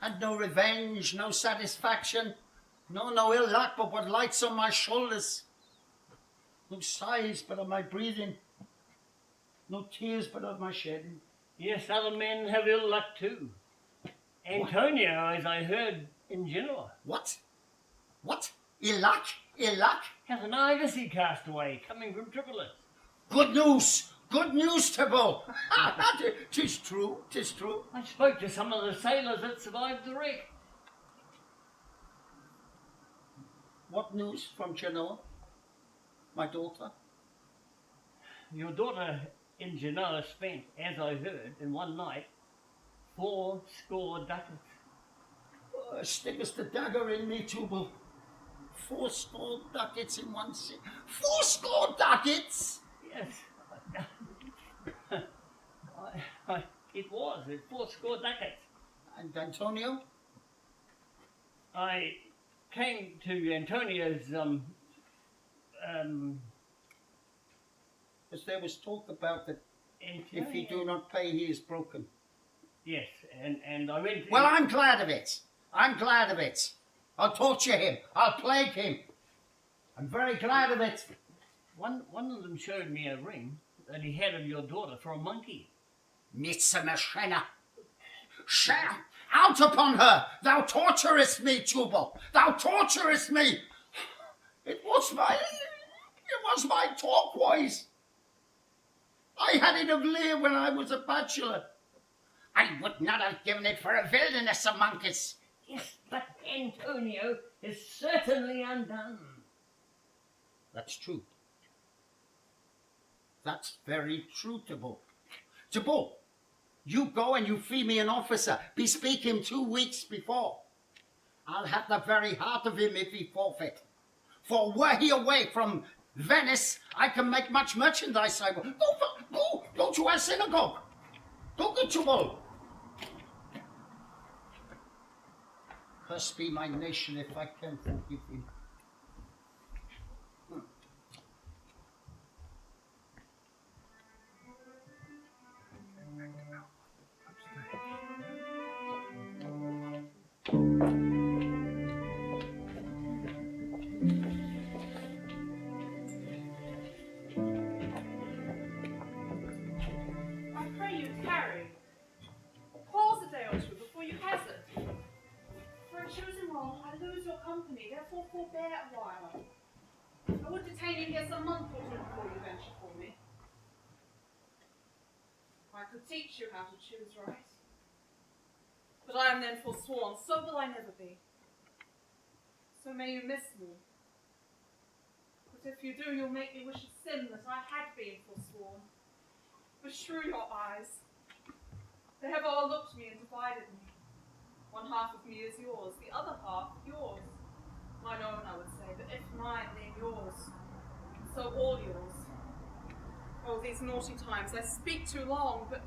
And no revenge, no satisfaction, no ill luck but what lights on my shoulders. No sighs but of my breathing, no tears but of my shedding. Yes, other men have ill luck too. Antonio, as I heard in Genoa. What? What? Ill luck? Ill luck? Has an argosy cast away, coming from Tripoli. Good news! Good news, Troupe! 'Tis true, 'tis true. I spoke to some of the sailors that survived the wreck. What news from Genoa? My daughter? Your daughter in Genoa spent, as I heard, in one night, 80 ducats. Stickest the dagger in me, Troupe. 80 ducats in one sit. 80 ducats? Yes. It was 80 ducats. And Antonio? I came to Antonio's, As there was talk about that if he do Antonio. not pay, he is broken. Yes, and I went... Well, I'm glad of it. I'm glad of it. I'll torture him. I'll plague him. I'm very glad of it. One of them showed me a ring that he had of your daughter for a monkey. Midsummer Shenna. Out upon her! Thou torturest me, Troupe! Thou torturest me! It was my turquoise. I had it of Lear when I was a bachelor. I would not have given it for a wilderness of monkeys. Yes, but Antonio is certainly undone. That's true. That's very true, Troupe. Troupe, you go and you fee me an officer. Bespeak him 2 weeks before. I'll have the very heart of him if he forfeit. For were he away from Venice, I can make much merchandise. Go to our synagogue. Go, good Troupe. Cursed be my nation if I can forgive him. I pray you tarry. Pause a day or two before you hazard. For a chosen role, I lose your company, therefore forbear a while. I would detain you here some month or two before you venture for me. I could teach you how to choose right. But I am then forsworn, so will I never be. So may you miss me. But if you do, you'll make me wish a sin that I had been forsworn. Beshrew your eyes. They have overlooked me and divided me. One half of me is yours, the other half yours. Mine own, I would say, but if mine, then yours. And so all yours. Oh, these naughty times, I speak too long, but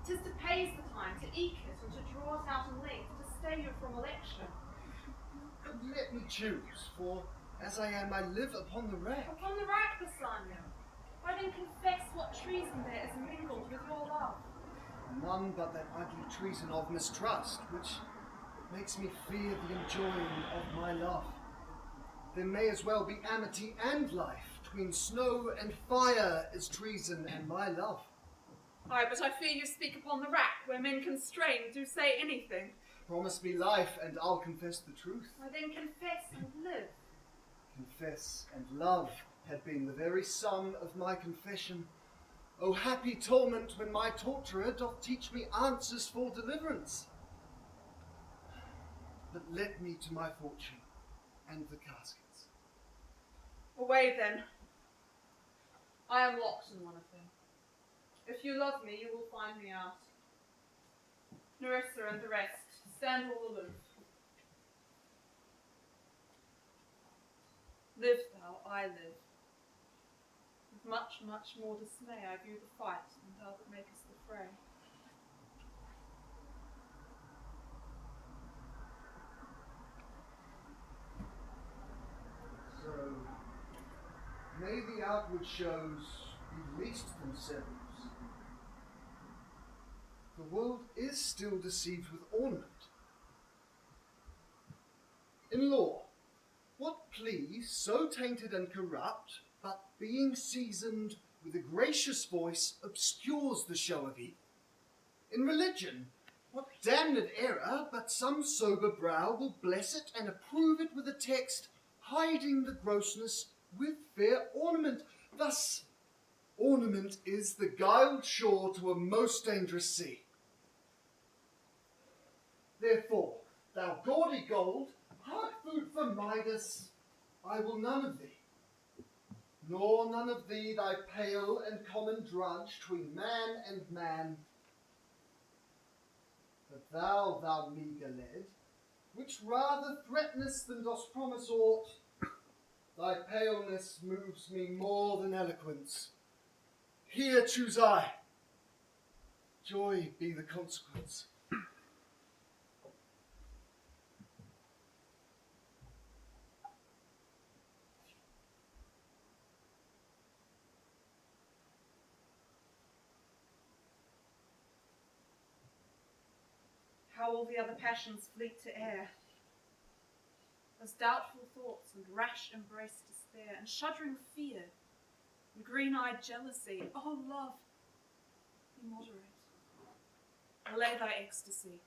'tis to pays the time, to eke it, and to draw it out in length, to stay you from election. But let me choose, for as I am, I live upon the rack. Upon the rack, Bassanio. I then confess what treason there is mingled with your love. None but that ugly treason of mistrust, which makes me fear the enjoying of my love. There may as well be amity and life, between snow and fire is treason and my love. Aye, but I fear you speak upon the rack, where men constrained do say anything. Promise me life, and I'll confess the truth. I then confess and live. Confess and love had been the very sum of my confession. O happy torment when my torturer doth teach me answers for deliverance. But let me to my fortune and the caskets. Away then. I am locked in one of them. If you love me, you will find me out. Nerissa and the rest, stand all aloof. Live thou, I live. With much, much more dismay I view the fight than thou that makest the fray. So, may the outward shows be least themselves, the world is still deceived with ornament. In law, what plea so tainted and corrupt, but being seasoned with a gracious voice, obscures the show of evil? In religion, what damned error, but some sober brow will bless it and approve it with a text, hiding the grossness with fair ornament. Thus, ornament is the guiled shore to a most dangerous sea. Therefore, thou gaudy gold, hard food for Midas, I will none of thee, nor none of thee thy pale and common drudge tween man and man. But thou meagre lead, which rather threatenest than dost promise aught, thy paleness moves me more than eloquence. Here choose I. Joy be the consequence. How all the other passions fleet to air, as doubtful thoughts and rash embrace despair, and shuddering fear, and green-eyed jealousy. Oh, love, be moderate. Allay thy ecstasy,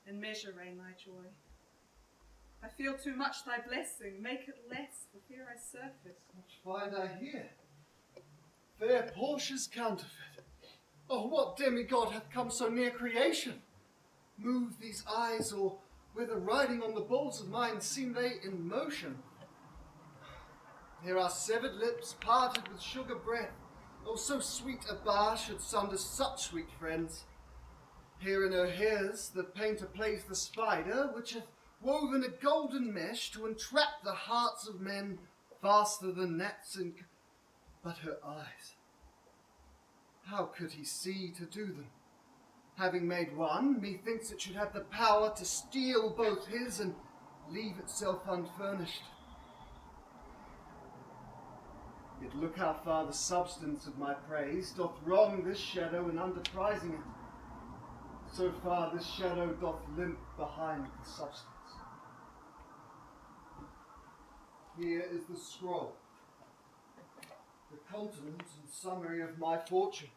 in measure reign thy joy. I feel too much thy blessing, make it less, for fear I surfeit. What find I here? Fair Portia's counterfeit. Oh, what demigod hath come so near creation? Move these eyes, or whether riding on the balls of mine seem they in motion. Here are severed lips parted with sugar breath. Oh, so sweet a bar should sunder such sweet friends. Here in her hairs the painter plays the spider, which hath woven a golden mesh to entrap the hearts of men faster than gnats in... But her eyes, how could he see to do them? Having made one, methinks it should have the power to steal both his and leave itself unfurnished. Yet look how far the substance of my praise doth wrong this shadow in underprizing it. So far this shadow doth limp behind the substance. Here is the scroll, the continent and summary of my fortune.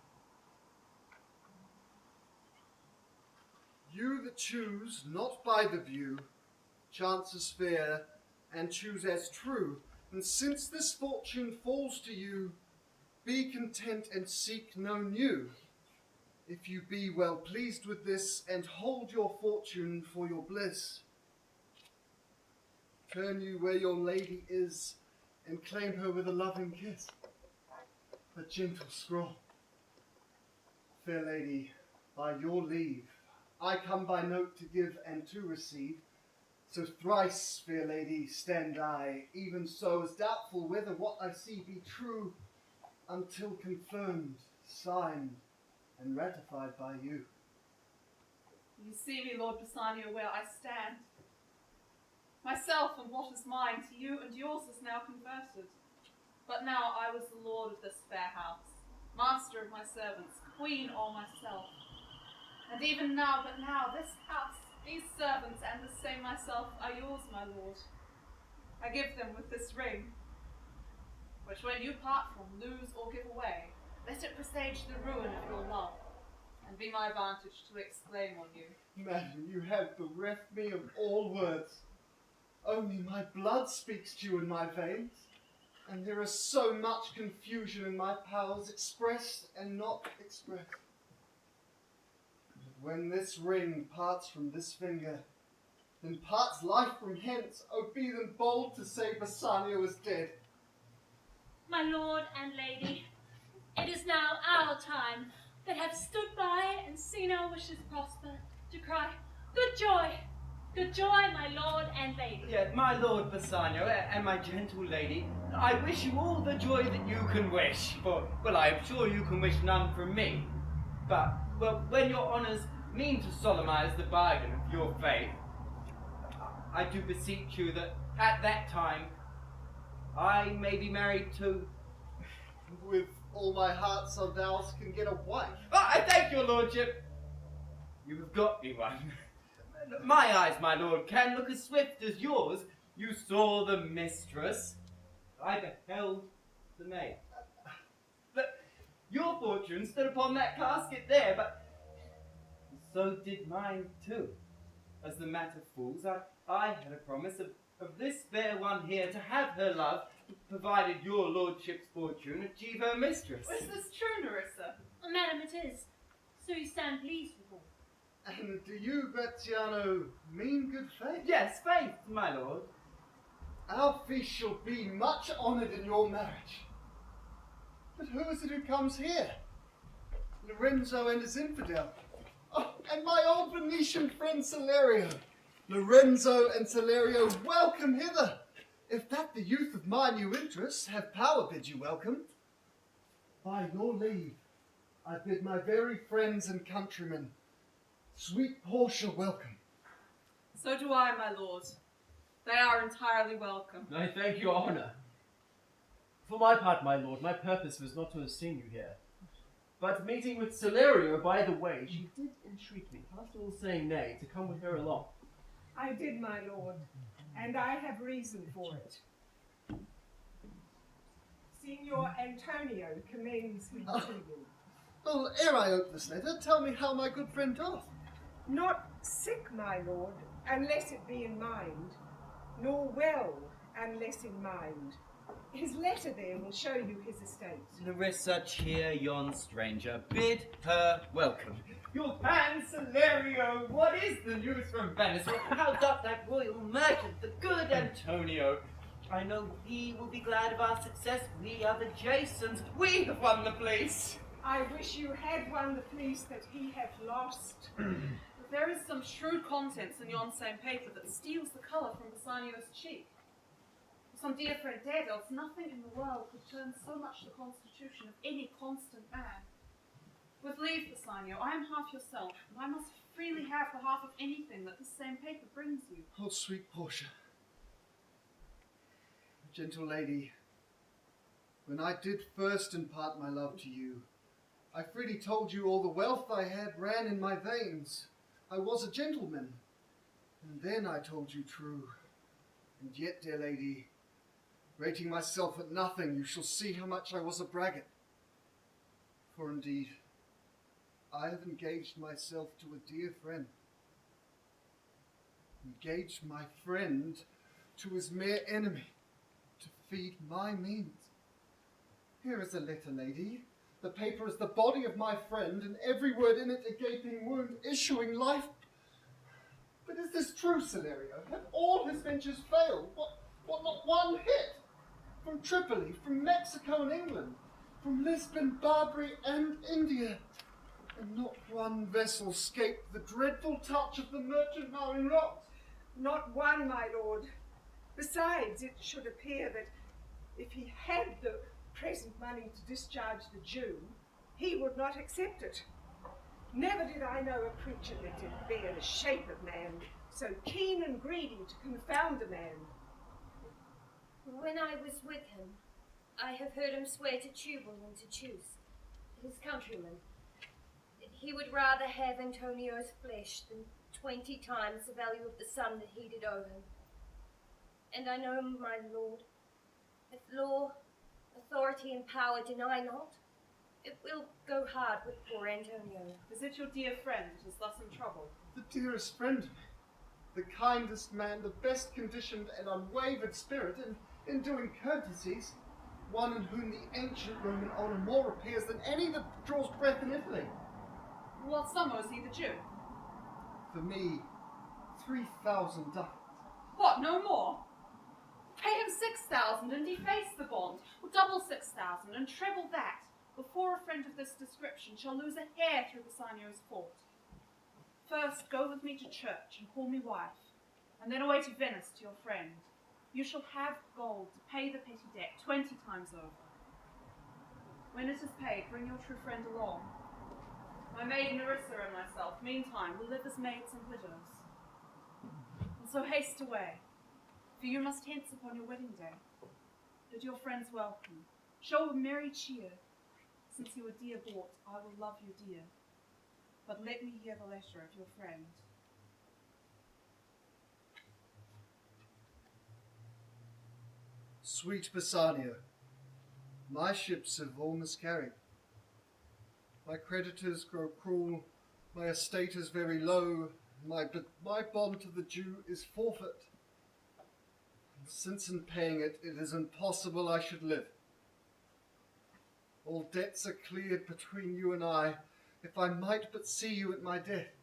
You that choose not by the view, chances fair, and choose as true, and since this fortune falls to you, be content and seek no new. If you be well pleased with this, and hold your fortune for your bliss, turn you where your lady is, and claim her with a loving kiss. A gentle scroll. Fair lady, by your leave, I come by note to give and to receive. So thrice, fair lady, stand I, even so, as doubtful whether what I see be true, until confirmed, signed, and ratified by you. You see me, Lord Bassanio, where I stand. Myself and what is mine to you and yours is now converted. But now I was the lord of this fair house, master of my servants, queen o'er myself. And even now, but now, this house, these servants, and the same myself are yours, my lord. I give them with this ring, which when you part from, lose or give away, let it presage the ruin of your love, and be my vantage to exclaim on you. Madam, you have bereft me of all words. Only my blood speaks to you in my veins, and there is so much confusion in my powers, expressed and not expressed. When this ring parts from this finger, then parts life from hence. Oh, be then bold to say Bassanio is dead. My lord and lady, it is now our time that have stood by and seen our wishes prosper, to cry, good joy, my lord and lady. Yeah, my lord Bassanio and my gentle lady, I wish you all the joy that you can wish, for, well, I am sure you can wish none from me. But, well, when your honours mean to solemnize the bargain of your faith, I do beseech you that at that time I may be married to... With all my heart's condows can get a wife. Oh, I thank your lordship. You have got me one. My eyes, my lord, can look as swift as yours. You saw the mistress. I beheld the maid. But your fortune stood upon that casket there, but so did mine too. As the matter falls, I had a promise of this fair one here to have her love, provided your lordship's fortune achieve her mistress. Is this true, Nerissa? Madam, it is. So you stand pleased with all. And do you, Gratiano, mean good faith? Yes, faith, my lord. Our feast shall be much honoured in your marriage. But who is it who comes here? Lorenzo and his infidel. Oh, and my old Venetian friend Salerio. Lorenzo and Salerio, welcome hither. If that the youth of my new interests have power bid you welcome. By your leave, I bid my very friends and countrymen, sweet Portia, welcome. So do I, my lord. They are entirely welcome. I thank your honour. For my part, my lord, my purpose was not to have seen you here. But meeting with Salerio by the way, she did entreat me, past all saying nay, to come with her along. I did, my lord, and I have reason for it. Signor Antonio commends me to you. Well, ere I open this letter, tell me how my good friend doth. Not sick, my lord, unless it be in mind, nor well, unless in mind. His letter there will show you his estate. Nerissa, cheer yon stranger. Bid her welcome. Your hand, Salerio, what is the news from Venice? How doth that royal merchant, the good Antonio? I know he will be glad of our success. We are the Jasons. We have won the place. I wish you had won the fleece that he hath lost. But there is some shrewd contents in yon same paper that steals the colour from Bassanio's cheek. Some dear friend dead, else nothing in the world could turn so much the constitution of any constant man. With leave, Bassanio, I am half yourself, and I must freely have the half of anything that this same paper brings you. Oh, sweet Portia. Gentle lady, when I did first impart my love to you, I freely told you all the wealth I had ran in my veins. I was a gentleman, and then I told you true. And yet, dear lady, rating myself at nothing, you shall see how much I was a braggart. For indeed, I have engaged myself to a dear friend. Engaged my friend to his mere enemy, to feed my means. Here is a letter, lady. The paper is the body of my friend, and every word in it a gaping wound, issuing life. But is this true, Salerio? Have all his ventures failed? What, not one hit? From Tripoli, from Mexico and England, from Lisbon, Barbary and India, and not one vessel scaped the dreadful touch of the merchant Marin rocks. Not one, my lord. Besides, it should appear that if he had the present money to discharge the Jew, he would not accept it. Never did I know a creature that did bear the shape of man, so keen and greedy to confound a man. When I was with him, I have heard him swear to Tubal and to choose his countrymen. He would rather have Antonio's flesh than 20 times the value of the sum that he did owe him. And I know, my lord, if law, authority and power deny not, it will go hard with poor Antonio. Is it your dear friend who is thus in trouble? The dearest friend, the kindest man, the best conditioned and unwavered spirit in doing courtesies, one in whom the ancient Roman honour more appears than any that draws breath in Italy. What sum owes he the Jew? For me, 3,000 ducats. What, no more? Pay him 6,000 and deface the bond, or double 6,000 and treble that, before a friend of this description shall lose a hair through Bassanio's fault. First, go with me to church and call me wife, and then away to Venice to your friend. You shall have gold to pay the petty debt 20 times over. When it is paid, bring your true friend along. My maid Nerissa and myself, meantime, will live as maids and widows. And so haste away, for you must hence upon your wedding day. Bid your friends welcome, show a merry cheer, since you were dear bought, I will love you dear. But let me hear the letter of your friend. Sweet Bassanio, my ships have all miscarried. My creditors grow cruel, my estate is very low, my bond to the Jew is forfeit. Since in paying it, it is impossible I should live. All debts are cleared between you and I, if I might but see you at my death.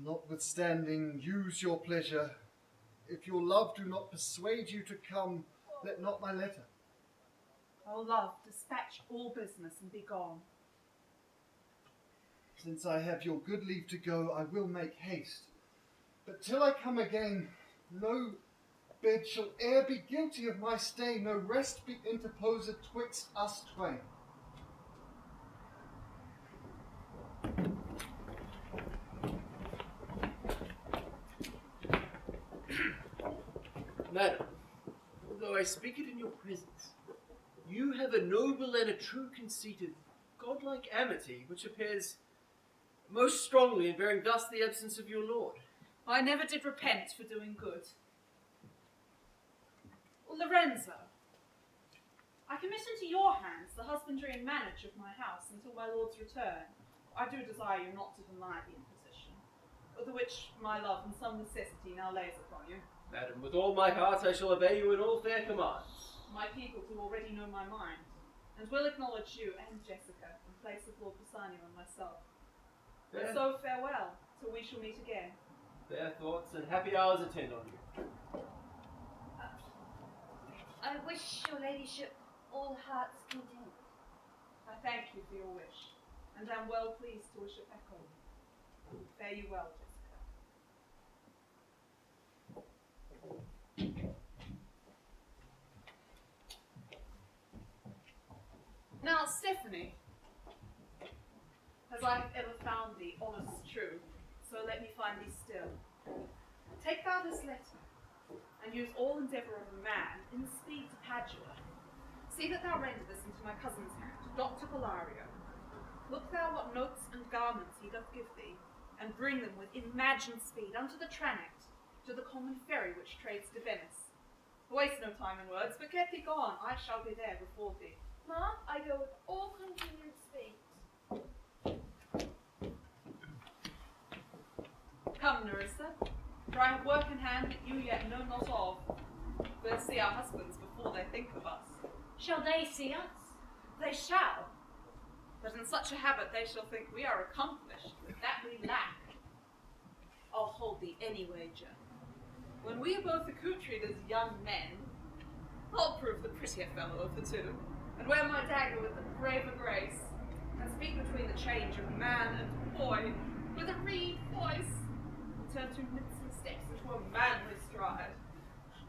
Notwithstanding, use your pleasure. If your love do not persuade you to come, let not my letter. O love, dispatch all business and be gone. Since I have your good leave to go, I will make haste. But till I come again, no bed shall e'er be guilty of my stay, no rest be interposed twixt us twain. Madam, although I speak it in your presence, you have a noble and a true conceit of godlike amity, which appears most strongly in bearing thus the absence of your lord. I never did repent for doing good. Lorenzo, I commit into your hands the husbandry and manage of my house until my lord's return. I do desire you not to deny the imposition, the which my love and some necessity now lays upon you. Madam, with all my heart I shall obey you in all fair commands. My people do already know my mind, and will acknowledge you and Jessica in place of Lord Bassanio and myself. And so farewell, till we shall meet again. Fair thoughts and happy hours attend on you. I wish your ladyship all heart's content. I thank you for your wish, and am well pleased to wish it echo. Fare you well, Jessica. Now, Stephanie, as I have ever found thee honest true, so let me find thee still. Take thou this letter, and use all endeavour of a man in speed to Padua. See that thou render this into my cousin's hand, Dr. Bellario. Look thou what notes and garments he doth give thee, and bring them with imagined speed unto the Tranect, to the common ferry which trades to Venice. Waste no time in words, but get thee gone, I shall be there before thee. Ma, I go with all convenient speed. Come, Nerissa, for I have work in hand that you yet know not of. We'll see our husbands before they think of us. Shall they see us? They shall, but in such a habit they shall think we are accomplished, that we lack. I'll hold thee any wager. When we are both accoutred as young men, I'll prove the prettier fellow of the two, and wear my dagger with the braver grace, and speak between the change of man and boy, with a reed voice, and turn to mincing steps into a manly stride.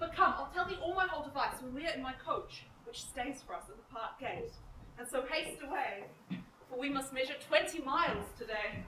But come, I'll tell thee all my whole device when we are in my coach, which stays for us at the park gate. And so haste away, for we must measure 20 miles today.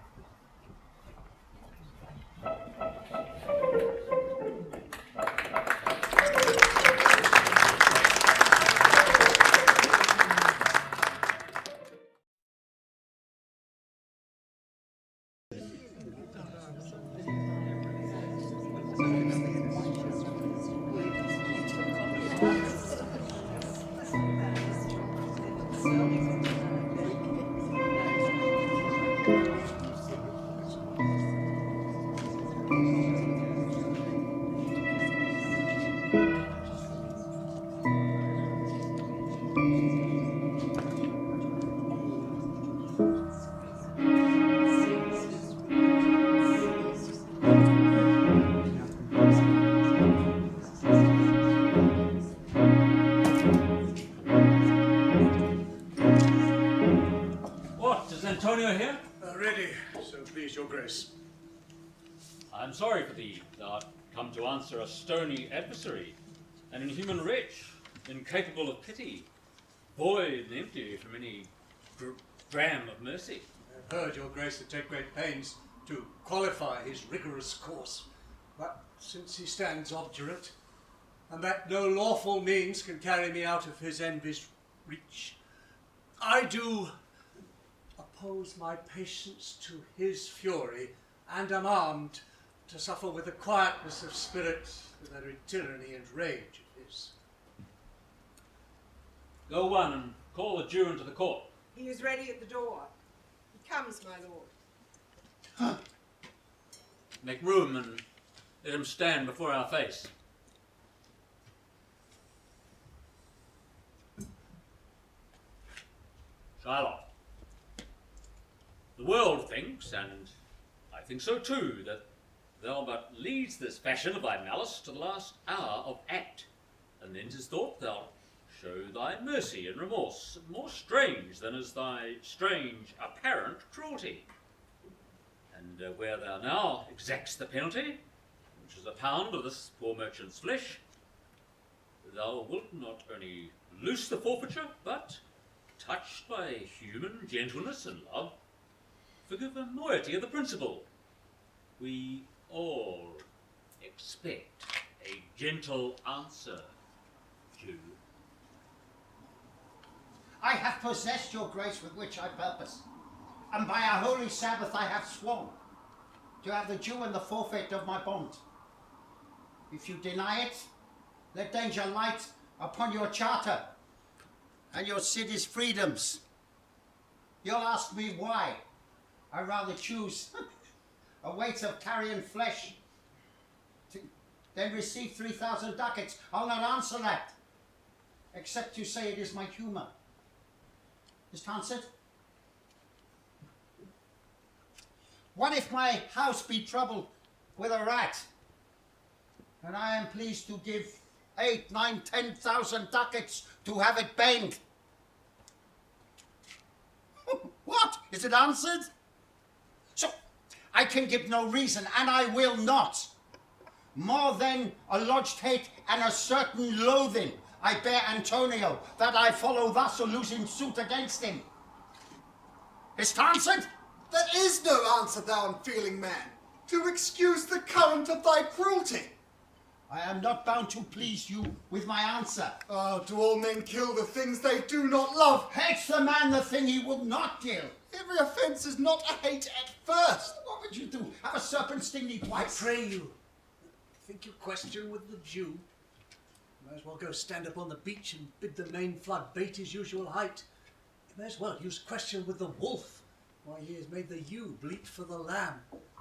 Antonio here? Ready, so please your grace. I'm sorry for thee. Thou art come to answer a stony adversary, an inhuman wretch, incapable of pity, void and empty from any dram of mercy. I've heard your grace to take great pains to qualify his rigorous course, but since he stands obdurate, and that no lawful means can carry me out of his envy's reach, I do oppose my patience to his fury, and am armed to suffer with the quietness of spirit with that tyranny and rage of his. Go one and call the Jew into the court. He is ready at the door. He comes, my lord. Make room and let him stand before our face. Shylock, the world thinks, and I think so too, that thou but leads this fashion of thy malice to the last hour of act, and then 'tis thought thou show thy mercy and remorse more strange than is thy strange apparent cruelty. And where thou now exacts the penalty, which is a pound of this poor merchant's flesh, thou wilt not only loose the forfeiture, but, touched by human gentleness and love, forgive a moiety of the principal. We all expect a gentle answer, Jew. I have possessed your grace with which I purpose, and by our holy Sabbath I have sworn to have the due and the forfeit of my bond. If you deny it, let danger light upon your charter and your city's freedoms. You'll ask me why I rather choose a weight of carrion flesh than receive 3,000 ducats. I'll not answer that, except to say it is my humour. Is it answered? What if my house be troubled with a rat, and I am pleased to give 8, 9, 10,000 ducats to have it banged? What? Is it answered? So, I can give no reason, and I will not. More than a lodged hate and a certain loathing I bear Antonio, that I follow thus a losing suit against him. Is it answered? There is no answer, thou unfeeling man, to excuse the current of thy cruelty. I am not bound to please you with my answer. Oh, do all men kill the things they do not love? Hates the man the thing he would not kill. Every offence is not a hate at first. What would you do? Have a serpent sting thee twice? I pray you, think you question with the Jew. You may as well go stand up on the beach and bid the main flood bait his usual height. You may as well use question with the wolf, why he has made the ewe bleat for the lamb.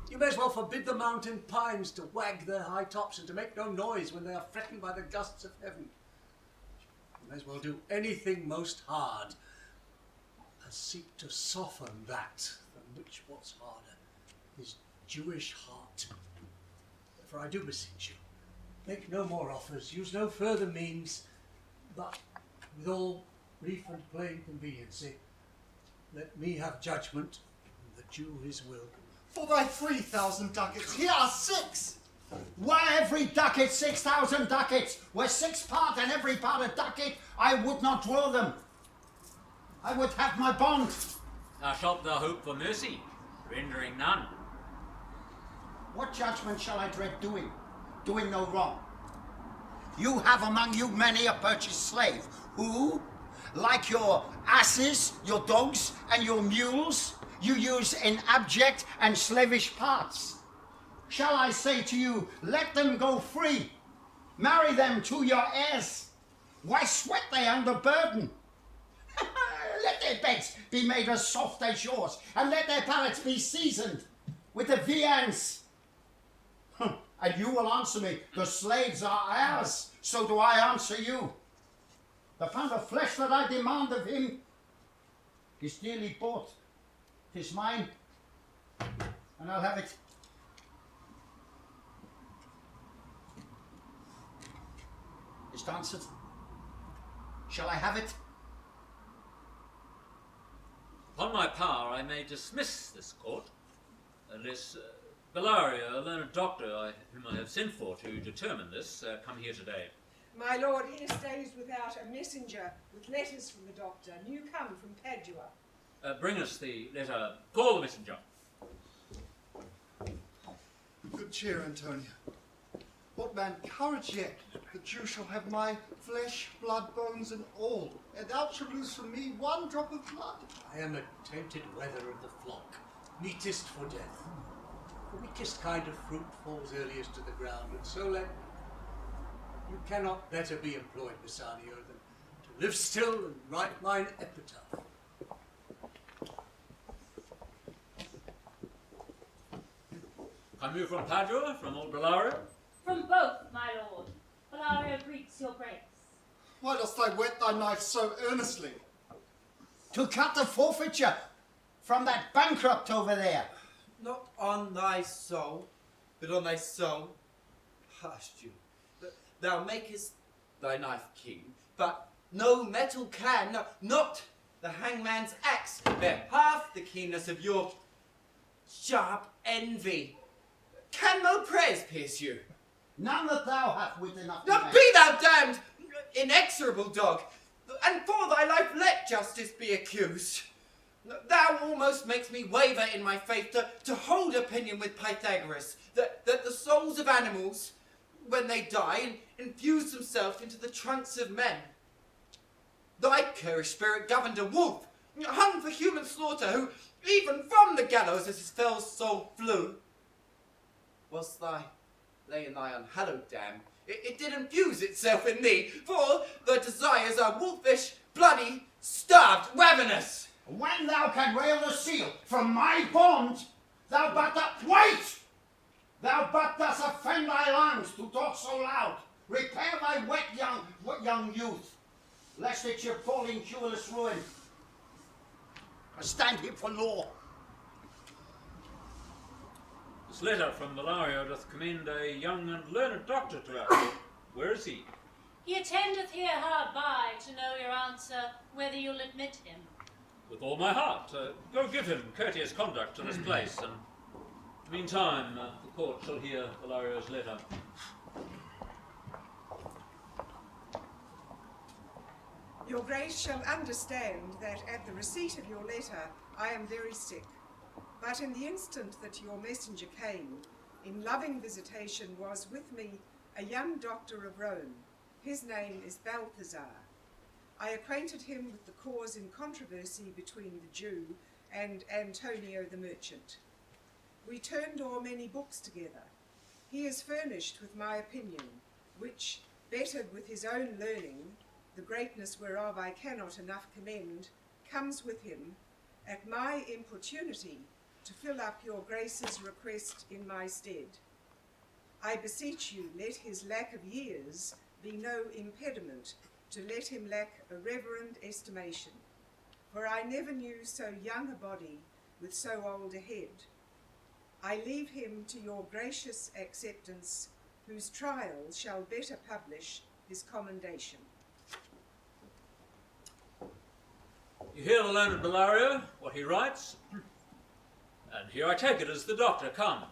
You may as well forbid the mountain pines to wag their high tops and to make no noise when they are threatened by the gusts of heaven. You may as well do anything most hard as seek to soften that than which what's harder, his Jewish heart. For I do beseech you, make no more offers, use no further means, but with all brief and plain conveniency, let me have judgment, and the Jew his will. For thy 3,000 ducats, here are 6. Why every ducat 6,000 ducats? Were 6 part and every part a ducat, I would not draw them. I would have my bond. Thou shalt thou hope for mercy, rendering none. What judgment shall I dread doing? Doing no wrong. You have among you many a purchased slave, who, like your asses, your dogs, and your mules, you use in abject and slavish parts. Shall I say to you, let them go free, marry them to your heirs? Why sweat they under burden? Let their beds be made as soft as yours, and let their palates be seasoned with the viands. And you will answer me, the slaves are ours, so do I answer you. The pound of flesh that I demand of him is dearly bought. 'Tis mine, and I'll have it. Is it answered? Shall I have it? Upon my power I may dismiss this court, unless Bellaria, a learned doctor whom I have sent for to determine this, come here today. My lord here stays without a messenger with letters from the doctor, new come from Padua. Bring us the letter. Call the messenger. Good cheer, Antonia. What man courage yet The Jew shall have my flesh, blood, bones, and all, and thou shalt lose from me one drop of blood. I am a tainted wether of the flock, meetest for death. The weakest kind of fruit falls earliest to the ground, and so let you cannot better be employed, Bassanio, than to live still and write mine epitaph. Come you from Padua, from old Bellario? From both, my lord. Bellario greets your grace. Why dost thou whet thy knife so earnestly? To cut the forfeiture from that bankrupt over there. Not on thy soul, but on thy soul. Hush, Jew. Thou makest thy knife keen, but no metal can, no, not the hangman's axe, bear half the keenness of your sharp envy. Can no prayers pierce you? None that thou hast wit enough to Now make. be thou damned, inexorable dog, and for thy life let justice be accused. Thou almost makes me waver in my faith to hold opinion with Pythagoras, that the souls of animals, when they die, infuse themselves into the trunks of men. Thy currish spirit governed a wolf, hung for human slaughter, who, even from the gallows as his fell soul flew, whilst lay in thy unhallowed dam, it did infuse itself in thee, for thy desires are wolfish, bloody, starved, ravenous. When thou can rail the seal from my bond, thou but wait! Thou but dost offend thy lungs to talk so loud. Repair thy wet young youth, lest it should fall in cureless ruin. I stand here for law. This letter from Bellario doth commend a young and learned doctor to us. Where is he? He attendeth here hard by to know your answer, whether you'll admit him. With all my heart. Go give him courteous conduct to this place, and meantime the court shall hear Bellario's letter. Your Grace shall understand that at the receipt of your letter I am very sick. But in the instant that your messenger came, in loving visitation was with me a young doctor of Rome. His name is Balthazar. I acquainted him with the cause in controversy between the Jew and Antonio the merchant. We turned o'er many books together. He is furnished with my opinion, which, bettered with his own learning, the greatness whereof I cannot enough commend, comes with him, at my importunity, to fill up your Grace's request in my stead. I beseech you, let his lack of years be no impediment to let him lack a reverend estimation, for I never knew so young a body with so old a head. I leave him to your gracious acceptance, whose trial shall better publish his commendation. You hear the learned Bellario, what he writes? And here I take it as the doctor. Come.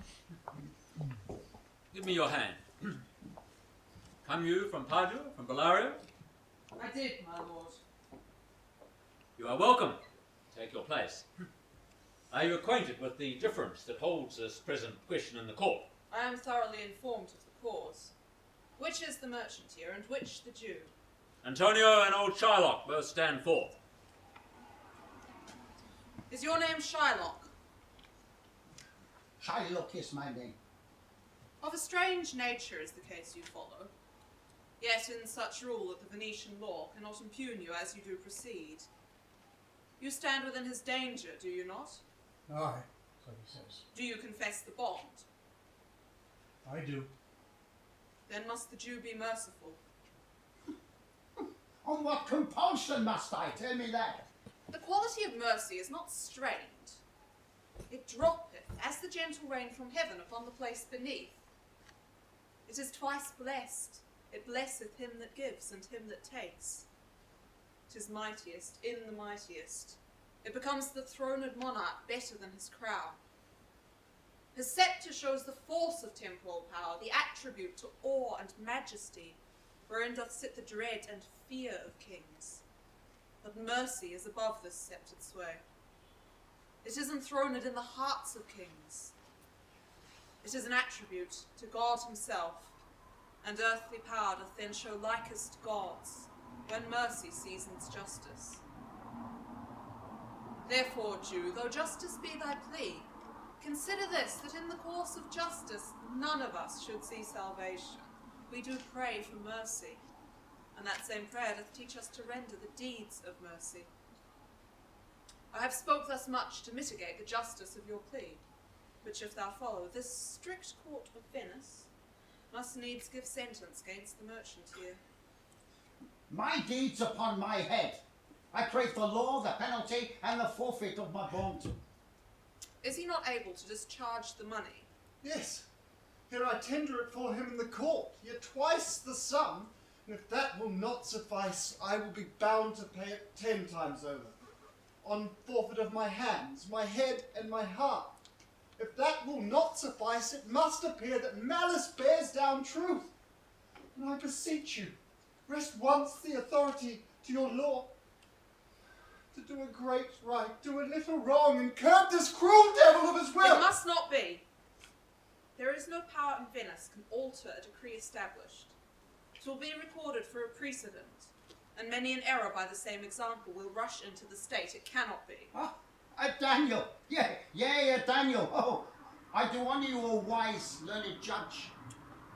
Give me your hand. Come you from Padua, from Bellario? I did, my lord. You are welcome. Take your place. Are you acquainted with the difference that holds this present question in the court? I am thoroughly informed of the cause. Which is the merchant here, and which the Jew? Antonio and old Shylock both stand forth. Is your name Shylock? Shylock is my name. Of a strange nature is the case you follow. Yet in such rule that the Venetian law cannot impugn you as you do proceed. You stand within his danger, do you not? Aye, so he says. Do you confess the bond? I do. Then must the Jew be merciful. On what compulsion must I? Tell me that. The quality of mercy is not strained. It droppeth, as the gentle rain from heaven upon the place beneath. It is twice blessed. It blesseth him that gives and him that takes. 'Tis mightiest in the mightiest. It becomes the throned monarch better than his crown. His sceptre shows the force of temporal power, the attribute to awe and majesty, wherein doth sit the dread and fear of kings. But mercy is above this sceptred sway. It is enthroned in the hearts of kings. It is an attribute to God himself, and earthly power doth then show likest gods, when mercy seasons justice. Therefore, Jew, though justice be thy plea, consider this, that in the course of justice none of us should see salvation. We do pray for mercy, and that same prayer doth teach us to render the deeds of mercy. I have spoke thus much to mitigate the justice of your plea, which if thou follow, this strict court of Venice must needs give sentence against the merchant here. My deeds upon my head. I crave the law, the penalty, and the forfeit of my bond. Is he not able to discharge the money? Yes. Here I tender it for him in the court, yet twice the sum, and if that will not suffice, I will be bound to pay it 10 times over, on forfeit of my hands, my head, and my heart. If that will not suffice, it must appear that malice bears down truth. And I beseech you, rest once the authority to your law, to do a great right, do a little wrong, and curb this cruel devil of his will. It must not be. There is no power in Venice can alter a decree established. It will be recorded for a precedent, and many an error by the same example will rush into the state. It cannot be. Daniel. Yeah, Daniel. Oh, I do honour you, O wise, learned judge.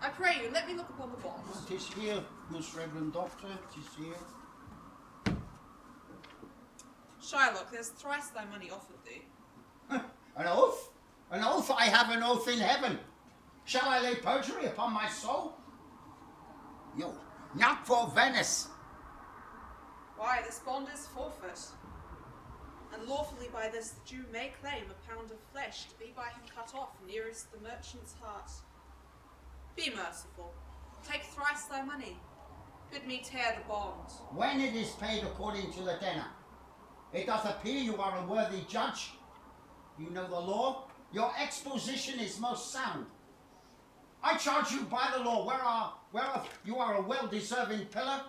I pray you, let me look upon the bond. It is here, most reverend doctor, it is here. Shylock, there's thrice thy money offered thee. An oath? An oath? I have an oath in heaven. Shall I lay perjury upon my soul? No, not for Venice. Why, this bond is forfeit. And lawfully by this the Jew may claim a pound of flesh to be by him cut off nearest the merchant's heart. Be merciful. Take thrice thy money. Bid me tear the bond. When it is paid according to the tenor, it doth appear you are a worthy judge. You know the law. Your exposition is most sound. I charge you by the law, whereof you are a well-deserving pillar,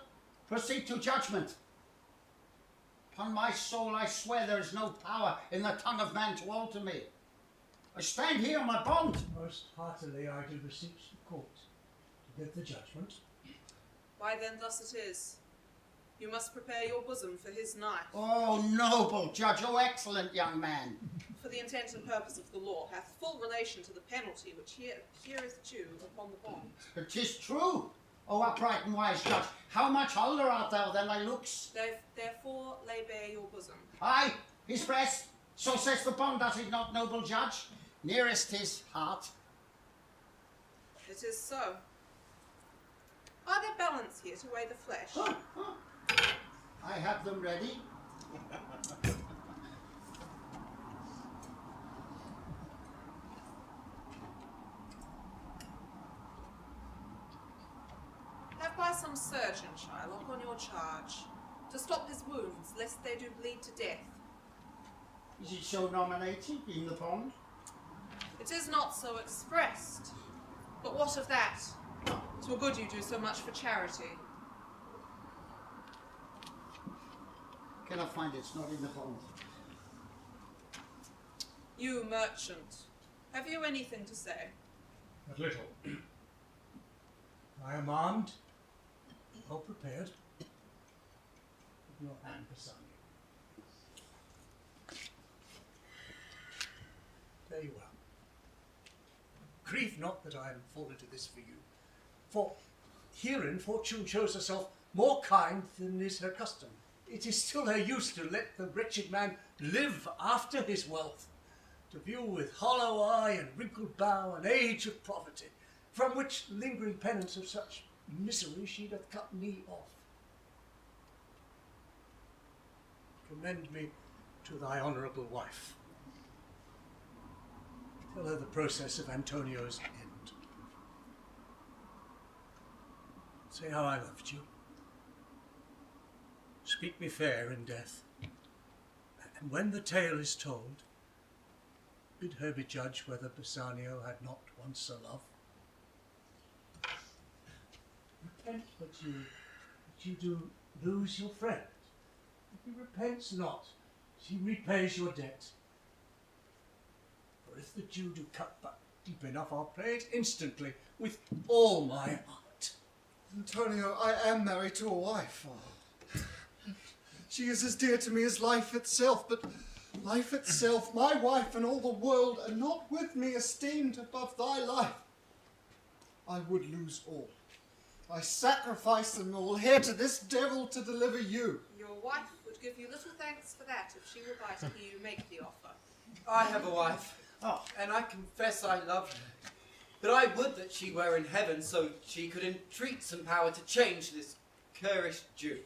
proceed to judgment. Upon my soul I swear there is no power in the tongue of man to alter me. I stand here on my bond. Most heartily I do beseech the court to give the judgment. Why then thus it is. You must prepare your bosom for his knife. Oh, noble judge, oh, excellent young man. For the intent and purpose of the law hath full relation to the penalty which here appeareth due upon the bond. 'Tis true, O upright and wise judge. How much older art thou than thy looks? Therefore lay bare your bosom. Aye, his breast, so says the bond, does it not, noble judge? Nearest his heart. It is so. Are there balance here to weigh the flesh? I have them ready. Have by some surgeon, Shylock, on your charge, to stop his wounds, lest they do bleed to death. Is it so nominated in the bond? It is not so expressed. But what of that? 'Twere good you do so much for charity. Cannot find it, it's not in the bond. You, merchant, have you anything to say? But little. I am armed, well prepared. Give your hand, Bassanio. Very well. Grieve not that I am fallen to this for you, for herein fortune shows herself more kind than is her custom. It is still her use to let the wretched man live after his wealth, to view with hollow eye and wrinkled brow an age of poverty, from which lingering penance of such misery she doth cut me off. Commend me to thy honourable wife. Tell her the process of Antonio's end. Say how I loved you. Speak me fair in death. And when the tale is told, bid her be judge whether Bassanio had not once a love. Repent but you do lose your friend. If he repents not, he repays your debt. For if the Jew do cut but deep enough, I'll pay it instantly with all my heart. Antonio, I am married to a wife. She is as dear to me as life itself, but life itself, my wife and all the world are not with me esteemed above thy life. I would lose all. I sacrifice them all here to this devil to deliver you. Your wife would give you little thanks for that if she were by to hear you make the offer. I have a wife, and I confess I love her. But I would that she were in heaven, so she could entreat some power to change this currish Jew.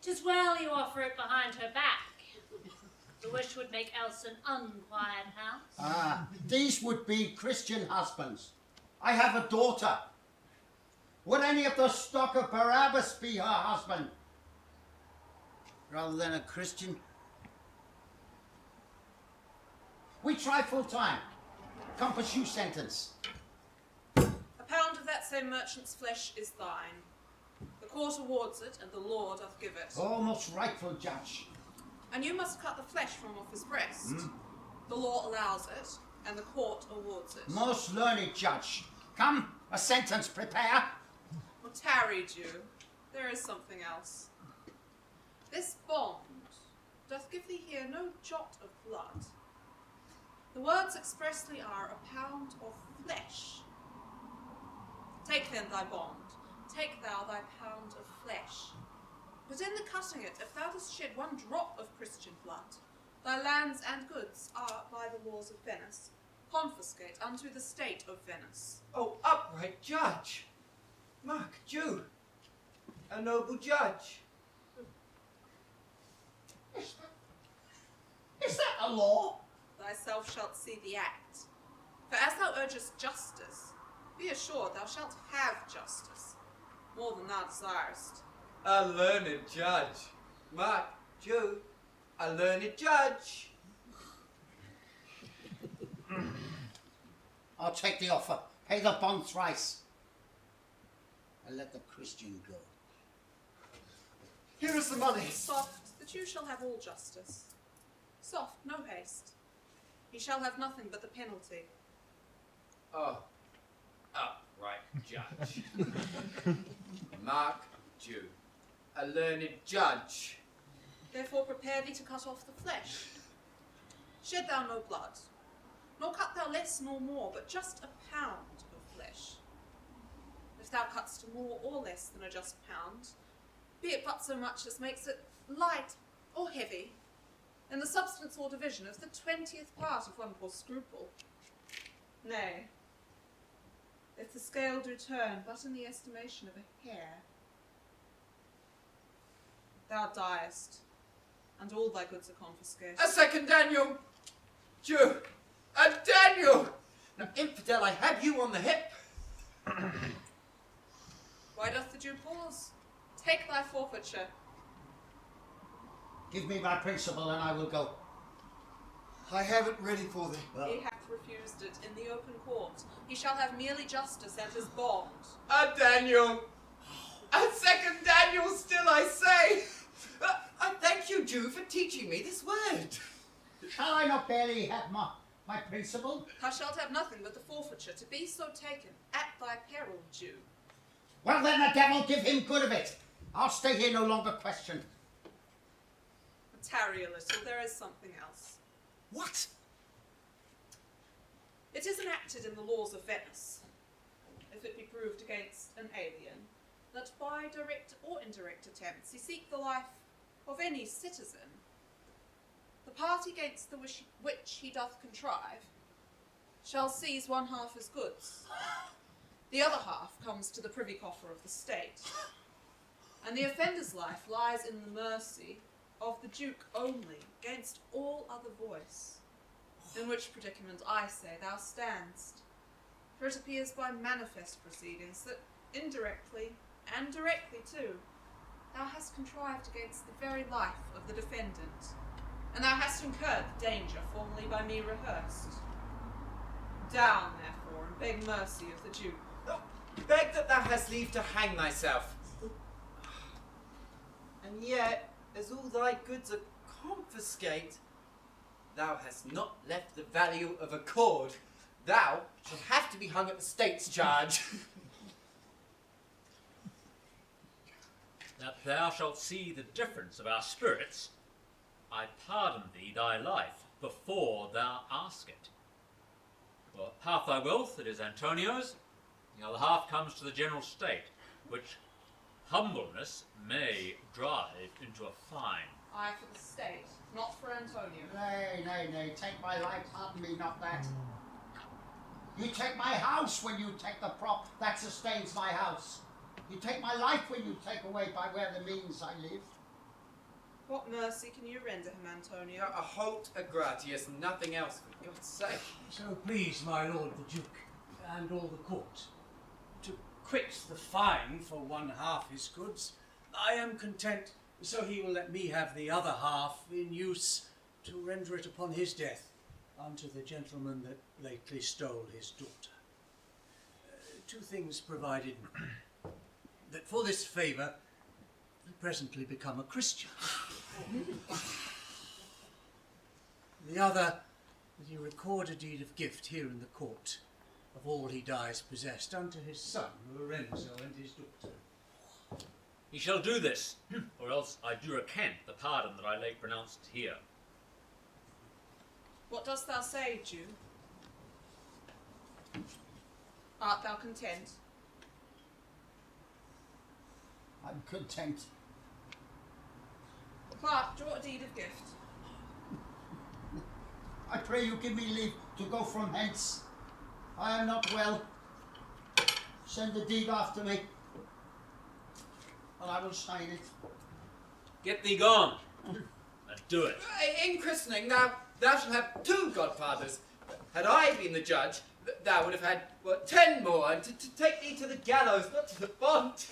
'Tis well you offer it behind her back. The wish would make else an unquiet house. These would be Christian husbands. I have a daughter. Would any of the stock of Barabbas be her husband? Rather than a Christian? We try full time. Come pursue sentence. A pound of that same merchant's flesh is thine. The court awards it, and the law doth give it. Oh, most rightful judge. And you must cut the flesh from off his breast. The law allows it, and the court awards it. Most learned judge. Come, a sentence prepare. Well, tarry, Jew. There is something else. This bond doth give thee here no jot of blood. The words expressly are a pound of flesh. Take then thy bond, take thou thy pound of flesh. But in the cutting it, if thou dost shed one drop of Christian blood, thy lands and goods are, by the laws of Venice, confiscate unto the state of Venice. Oh, upright judge! Mark, Jew! A noble judge! Is that a law? Thyself shalt see the act. For as thou urgest justice, be assured thou shalt have justice, more than thou desirest. A learned judge! Mark, Jew! A learned judge! I'll take the offer. Pay the bond thrice. And let the Christian go. Here is the money. Soft, that you shall have all justice. Soft, no haste. He shall have nothing but the penalty. Oh, upright judge. Mark, Jew. A learned judge. Therefore prepare thee to cut off the flesh. Shed thou no blood, nor cut thou less nor more, but just a pound of flesh. If thou cutst more or less than a just pound, be it but so much as makes it light or heavy, in the substance or division of the 20th part of one poor scruple. Nay, if the scale do turn but in the estimation of a hair, thou diest, and all thy goods are confiscated. A second Daniel! Jew! A Daniel! Now, infidel, I have you on the hip! Why doth the Jew pause? Take thy forfeiture. Give me my principal and I will go. I have it ready for thee. He hath refused it in the open court. He shall have merely justice and his bond. A Daniel! A second Daniel still, I say! I thank you, Jew, for teaching me this word. Shall I not barely have my principal? Thou shalt have nothing but the forfeiture, to be so taken at thy peril, Jew. Well then the devil give him good of it. I'll stay here no longer questioned. Tarry a little, there is something else. What? It is enacted in the laws of Venice, if it be proved against an alien, that by direct or indirect attempts he seek the life of any citizen, the party against the which he doth contrive shall seize one half his goods. The other half comes to the privy coffer of the state, and the offender's life lies in the mercy of the Duke only, against all other voice. In which predicament I say thou standst, for it appears by manifest proceedings that indirectly, and directly too, thou hast contrived against the very life of the defendant, and thou hast incurred the danger formerly by me rehearsed. Down, therefore, and beg mercy of the Duke. Oh, beg that thou hast leave to hang thyself. And yet, as all thy goods are confiscate, thou hast not left the value of a cord. Thou shalt have to be hung at the state's charge. that thou shalt see the difference of our spirits, I pardon thee thy life before thou ask it. For half thy wealth it is Antonio's, the other half comes to the general state, which humbleness may drive into a fine. I for the state, not for Antonio. Nay, take my life, pardon me, not that. You take my house when you take the prop that sustains my house. You take my life when you take away by where the means I live. What mercy can you render him, Antonio? A halt, a gratius, nothing else, for God's sake. So please, my lord the Duke, and all the court, to quit the fine for one half his goods, I am content, so he will let me have the other half in use to render it upon his death unto the gentleman that lately stole his daughter. Two things provided, that for this favour he presently become a Christian. The other, that he record a deed of gift here in the court of all he dies possessed unto his son Lorenzo and his daughter. He shall do this, or else I do recant the pardon that I late pronounced here. What dost thou say, Jew? Art thou content? I'm content. Clerk, draw a deed of gift. I pray you give me leave to go from hence. I am not well. Send the deed after me, and I will sign it. Get thee gone, and do it. In christening, thou shalt have 2 godfathers. Had I been the judge, thou would have had, 10 more, and to take thee to the gallows, not to the font.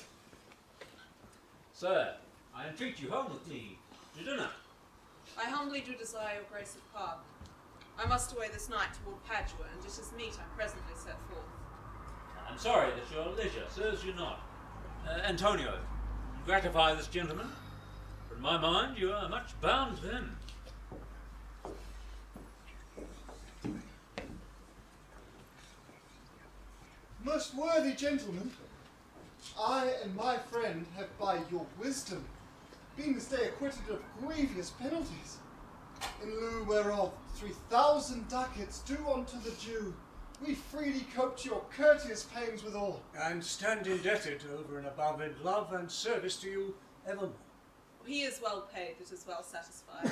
Sir, I entreat you home with me to dinner. I humbly do desire your grace of pardon. I must away this night toward Padua, and it is meet I presently set forth. I'm sorry that your leisure serves you not. Antonio, gratify this gentleman. For in my mind you are much bound to him. Most worthy gentlemen, I and my friend have by your wisdom been this day acquitted of grievous penalties, in lieu whereof 3,000 ducats due unto the Jew, we freely cope to your courteous pains withal. And stand indebted over and above in love and service to you evermore. He is well paid that is well satisfied.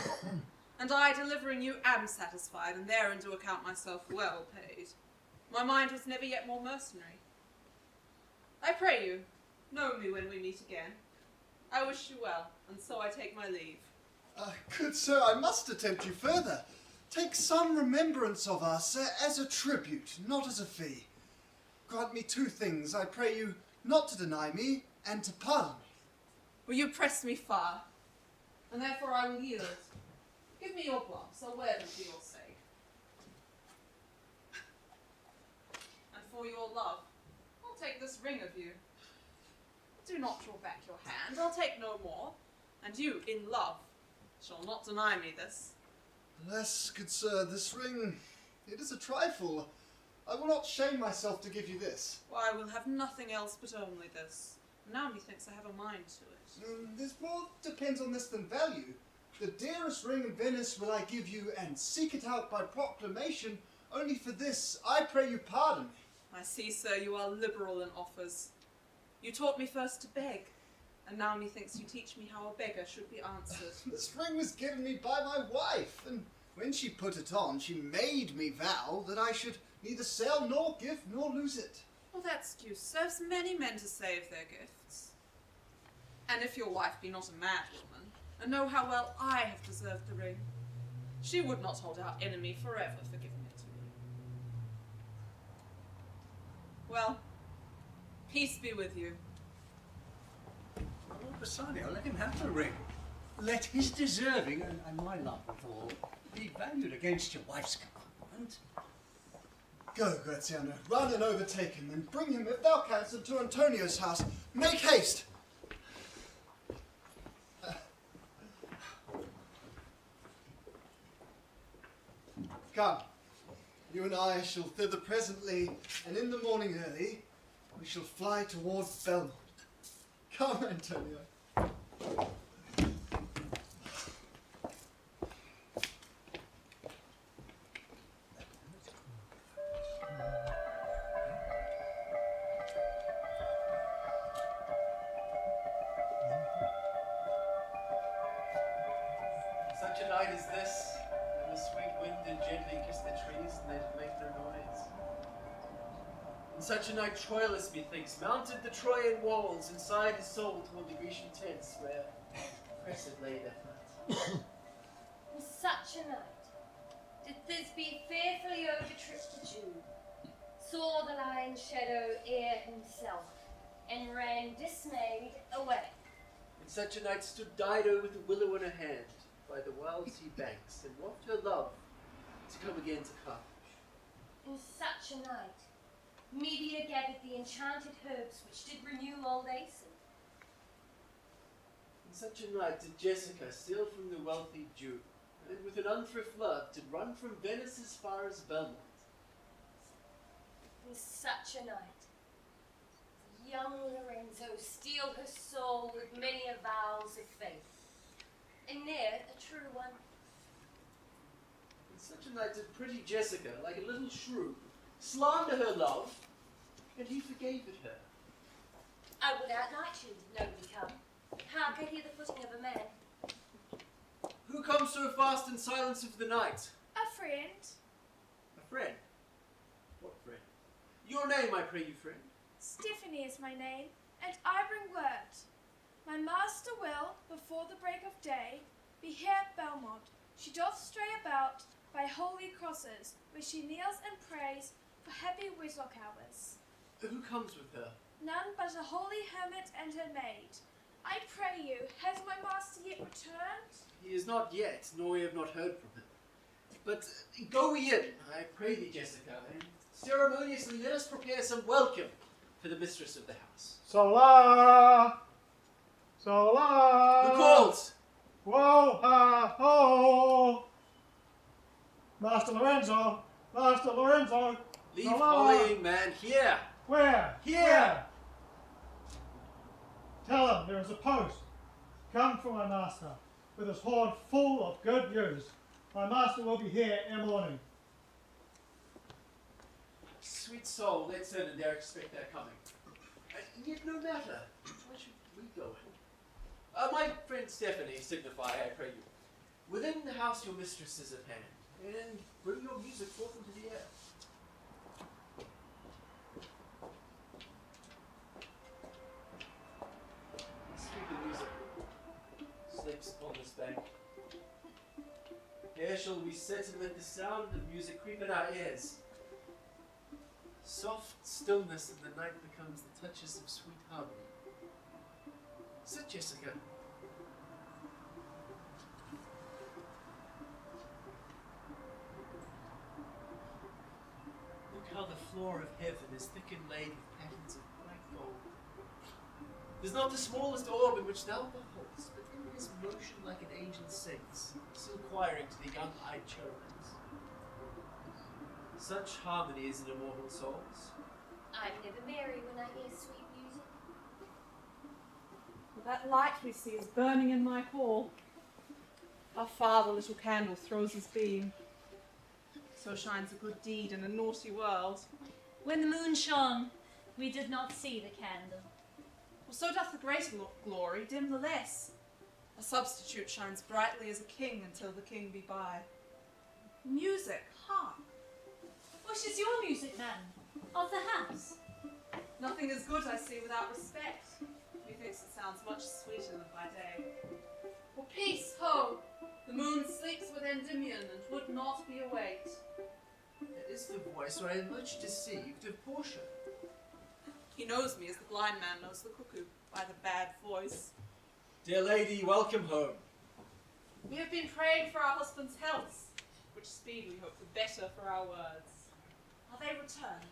And I, delivering you, am satisfied, and therein do account myself well paid. My mind was never yet more mercenary. I pray you, know me when we meet again. I wish you well, and so I take my leave. Good sir, I must attempt you further. Take some remembrance of us as a tribute, not as a fee. Grant me 2 things, I pray you, not to deny me, and to pardon me. Well, you press me far, and therefore I will yield. Give me your gloves, I'll wear them for your sake. And for your love, I'll take this ring of you. Do not draw back your hand, I'll take no more. And you, in love, shall not deny me this. Alas, good sir, this ring, it is a trifle. I will not shame myself to give you this. Why, I will have nothing else but only this. Now methinks I have a mind to it. This more depends on this than value. The dearest ring in Venice will I give you, and seek it out by proclamation. Only for this, I pray you pardon me. I see, sir, you are liberal in offers. You taught me first to beg, and now methinks you teach me how a beggar should be answered. This ring was given me by my wife, and when she put it on, she made me vow that I should neither sell nor give nor lose it. Well, that excuse serves many men to save their gifts. And if your wife be not a mad woman, and know how well I have deserved the ring, she would not hold our enemy forever for giving it to me. Well, peace be with you. Lord Bassanio, let him have the ring. Let his deserving, and my love withal, be valued against your wife's commandment. Go, Graziano, run and overtake him, and bring him, if thou canst, into Antonio's house. Make haste! Come, you and I shall thither presently, and in the morning early we shall fly toward Belmont. Come, Antonio. Such a night as this, when the sweet wind did gently kiss the trees and they did make no noise. In such a night Troilus, methinks, mounted the Trojan walls inside his soul toward the Grecian tents where Cressid lay that night. In such a night did Thisbe fearfully overtrip the Jew, saw the lion's shadow ere himself, and ran dismayed away. In such a night stood Dido with a willow in her hand by the wild sea banks, and wafted her love to come again to Carthage. In such a night, Medea gathered the enchanted herbs which did renew old Aeson. In such a night did Jessica steal from the wealthy Jew, and with an unthrift love did run from Venice as far as Belmont. In such a night, did young Lorenzo steal her soul with many vows of faith, and ne'er a true one. In such a night did pretty Jessica, like a little shrew, slander her love, and he forgave it her. I would outnight you, nobly come. Hark, I hear the footing of a man. Who comes so fast in silence of the night? A friend. A friend? What friend? Your name, I pray you, friend. Stephanie is my name, and I bring word. My master will, before the break of day, be here at Belmont. She doth stray about by holy crosses, where she kneels and prays for happy wedlock hours. Who comes with her? None but a holy hermit and her maid. I pray you, has my master yet returned? He is not yet, nor we have not heard from him. But go we in, I pray thee, Jessica, and ceremoniously let us prepare some welcome for the mistress of the house. Sola! Sola! Who calls? Whoa, ha, ho! Master Lorenzo! Master Lorenzo! Leave Sola! calling, man, here! Where? Here! Where? Tell him there is a post come from my master with his horn full of good news. My master will be here in the morning. Sweet soul, let Sir and dare expect their coming. Yet no matter, why should we go in? My friend Stephanie, signify, I pray you. Within the house your mistress is at hand, and bring your music forth into the air. Sweet music sleeps upon this bank. Here shall we sit and let the sound of music creep in our ears. Soft stillness in the night becomes the touches of sweet harmony. Sit, Jessica. Look how the floor of heaven is thick inlaid with patterns of bright gold. There's not the smallest orb in which thou beholdest, but in his motion like an angel sings, still choiring to the young-eyed cherubims. Such harmony is in immortal souls. I'm never merry when I hear sweet music. That light we see is burning in my hall. How far the little candle throws his beam. So shines a good deed in a naughty world. When the moon shone, we did not see the candle. Well, so doth the greater glory dim the less. A substitute shines brightly as a king until the king be by. Music, hark! What is your music, madam? Of the house? Nothing is good, I see, without respect. Methinks it sounds much sweeter than by day. For peace, ho! The moon sleeps with Endymion and would not be awake. That is the voice where I am much deceived of Portia. He knows me as the blind man knows the cuckoo, by the bad voice. Dear lady, welcome home. We have been praying for our husbands' healths, which speed we hope the better for our words. Are they returned?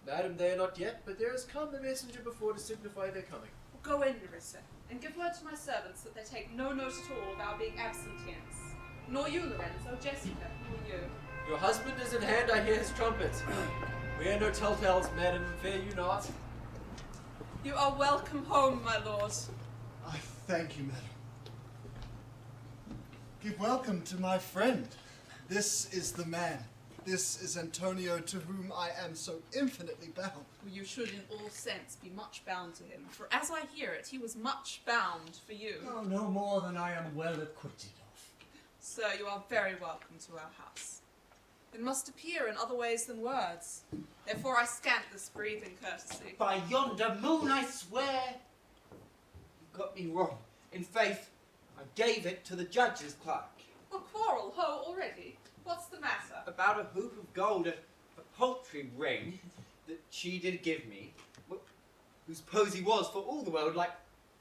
Madam, they are not yet, but there has come a messenger before to signify their coming. Well, go in, Nerissa, and give word to my servants that they take no note at all of our being absent hence. Nor you, Lorenzo, Jessica, nor you. Your husband is at hand, I hear his trumpet. We are no telltales, madam, fear you not. You are welcome home, my lord. I Thank you, madam. Give welcome to my friend. This is the man. This is Antonio, to whom I am so infinitely bound. Well, you should in all sense be much bound to him, for as I hear it, he was much bound for you. Oh, no more than I am well acquitted of. Sir, you are very welcome to our house. It must appear in other ways than words. Therefore I scant this breathing courtesy. By yonder moon, I swear, you got me wrong. In faith, I gave it to the judge's clerk. A quarrel, ho, already? What's the matter? About a hoop of gold, a paltry ring that she did give me, whose posy was for all the world like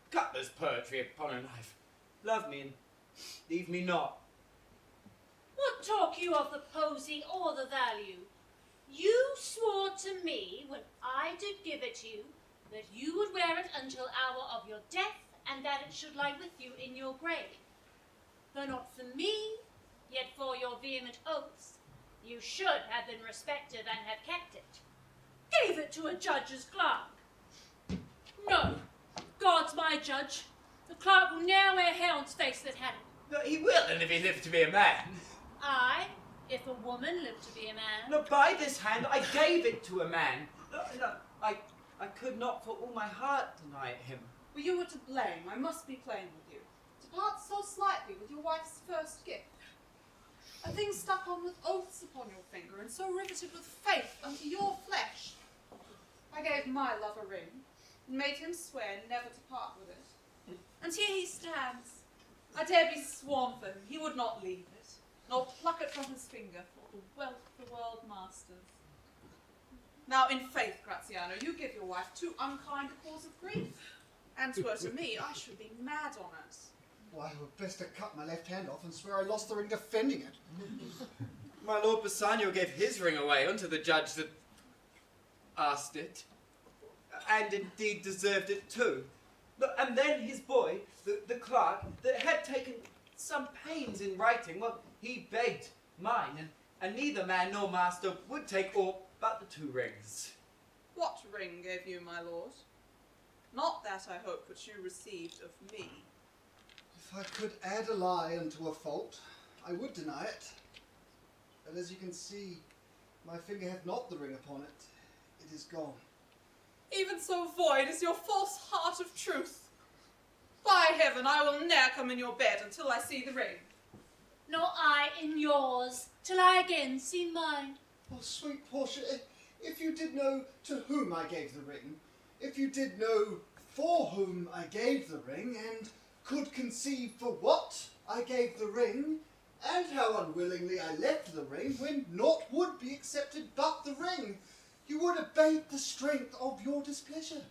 cutler's poetry upon a knife. Love me and leave me not. What talk you of the posy or the value? You swore to me when I did give it you that you would wear it until hour of your death and that it should lie with you in your grave. Though not for me, yet for your vehement oaths, you should have been respected and have kept it. Gave it to a judge's clerk. No, God's my judge. The clerk will ne'er wear hair on's face that had it. No, he will, and if he lived to be a man. Aye, if a woman lived to be a man. No, by this hand, I gave it to a man. No, I could not for all my heart deny it him. Well, you were to blame. I must be plain with you. To part so slightly with your wife's first gift. A thing stuck on with oaths upon your finger, and so riveted with faith unto your flesh. I gave my love a ring, and made him swear never to part with it. And here he stands. I dare be sworn for him, he would not leave it, nor pluck it from his finger for the wealth the world masters. Now, in faith, Graziano, you give your wife too unkind a cause of grief. And twere to me, I should be mad on it. Why, I would best have cut my left hand off and swear I lost the ring defending it. My lord Bassanio gave his ring away unto the judge that asked it, and indeed deserved it too. And then his boy, the clerk, that had taken some pains in writing, well, he begged mine, and neither man nor master would take aught but the two rings. What ring gave you, my lord? Not that, I hope, which you received of me. If I could add a lie unto a fault, I would deny it. But as you can see, my finger hath not the ring upon it. It is gone. Even so void is your false heart of truth. By heaven, I will ne'er come in your bed until I see the ring. Nor I in yours, till I again see mine. Oh, sweet Portia, if you did know to whom I gave the ring, if you did know for whom I gave the ring, and could conceive for what I gave the ring, and how unwillingly I left the ring, when naught would be accepted but the ring, you would abate the strength of your displeasure.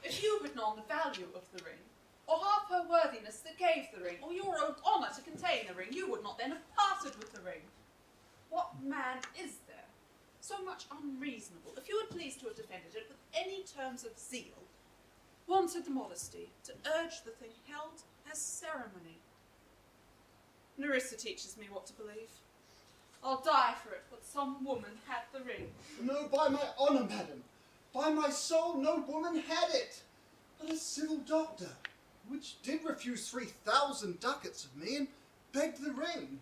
If you had known the value of the ring, or half her worthiness that gave the ring, or your own honour to contain the ring, you would not then have parted with the ring. What man is there so much unreasonable, if you had pleased to have defended it with any terms of zeal, wanted the modesty to urge the thing held as ceremony? Nerissa teaches me what to believe. I'll die for it, but some woman had the ring. No, by my honour, madam, by my soul, no woman had it, but a civil doctor, which did refuse 3,000 ducats of me, and begged the ring,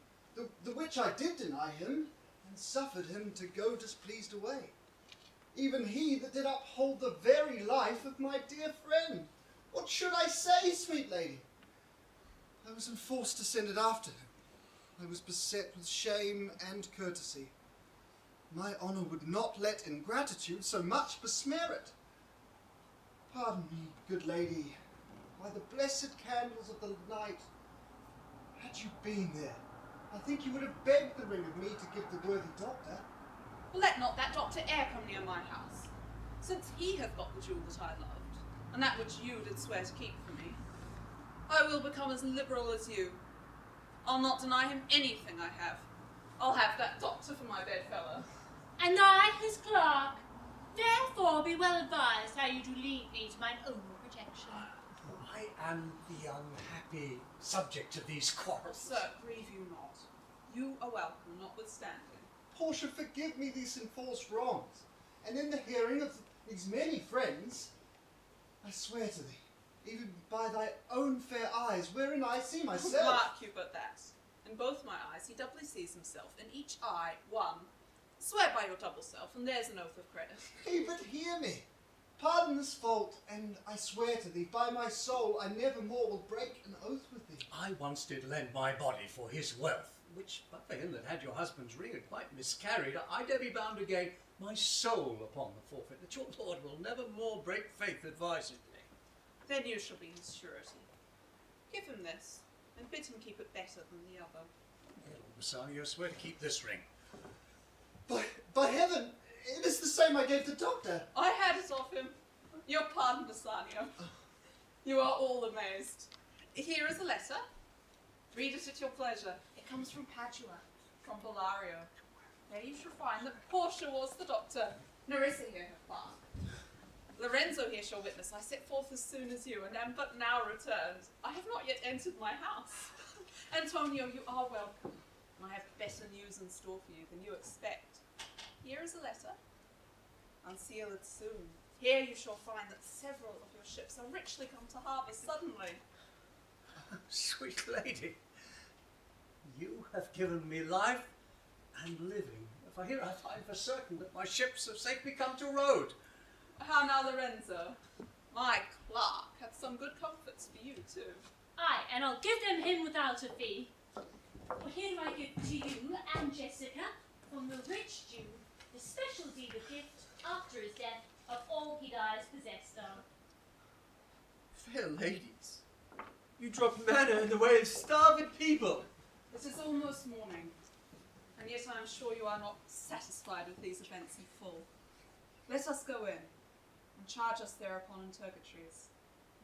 the which I did deny him, and suffered him to go displeased away. Even he that did uphold the very life of my dear friend. What should I say, sweet lady? I was enforced to send it after him. I was beset with shame and courtesy. My honour would not let ingratitude so much besmear it. Pardon me, good lady, by the blessed candles of the night, had you been there, I think you would have begged the ring of me to give the worthy doctor. Well, let not that doctor e'er come near my house, since he hath got the jewel that I loved, and that which you did swear to keep for me. I will become as liberal as you. I'll not deny him anything I have. I'll have that doctor for my bedfellow. And I his clerk. Therefore be well advised how you do lead me to mine own protection. I am the unhappy subject of these quarrels. Sir, grieve you not. You are welcome, notwithstanding. Portia, forgive me these enforced wrongs, and in the hearing of these many friends, I swear to thee, even by thy own fair eyes, wherein I see myself. Mark you but that. In both my eyes he doubly sees himself, in each eye one. Swear by your double self, and there's an oath of credit. Hey, but hear me. Pardon this fault, and I swear to thee, by my soul, I never more will break an oath with thee. I once did lend my body for his wealth, which, but for him that had your husband's ring had quite miscarried, I dare be bound to gain my soul upon the forfeit, that your lord will never more break faith advisedly. Then you shall be his surety. Give him this, and bid him keep it better than the other. Lord Bassanio, swear to keep this ring. By heaven, it is the same I gave the doctor. I had it off him. Your pardon, Bassanio. You are all amazed. Here is a letter. Read it at your pleasure. It comes from Padua, from Bellario. There you shall find that Portia was the doctor, Nerissa here her clerk. Lorenzo here shall witness I set forth as soon as you, and am but now returned. I have not yet entered my house. Antonio, you are welcome, and I have better news in store for you than you expect. Here is a letter. Unseal it soon. Here you shall find that several of your ships are richly come to harbour suddenly. Sweet lady, you have given me life and living. If I hear, I find for certain that my ships have safely come to road. How now, Lorenzo? My clerk hath some good comforts for you too. Aye, and I'll give them him without a fee. For here I give to you and Jessica, from the rich Jew, the special deed of gift, after his death, of all he dies possessed of. Fair ladies, you drop manna in the way of starving people. It is almost morning, and yet I am sure you are not satisfied with these events in full. Let us go in, and charge us thereupon interrogatories,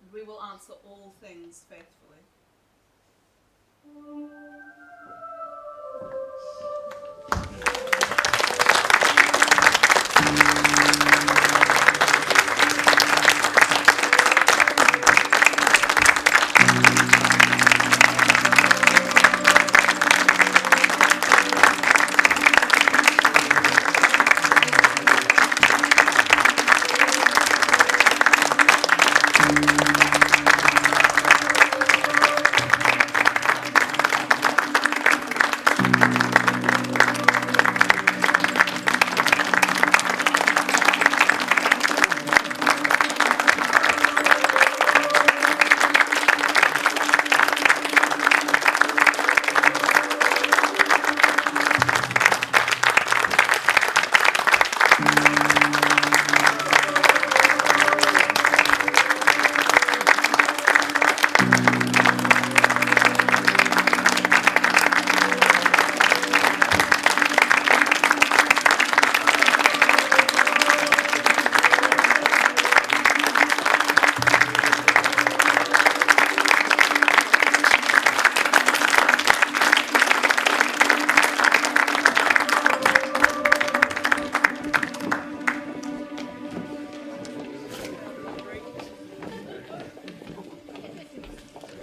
and we will answer all things faithfully.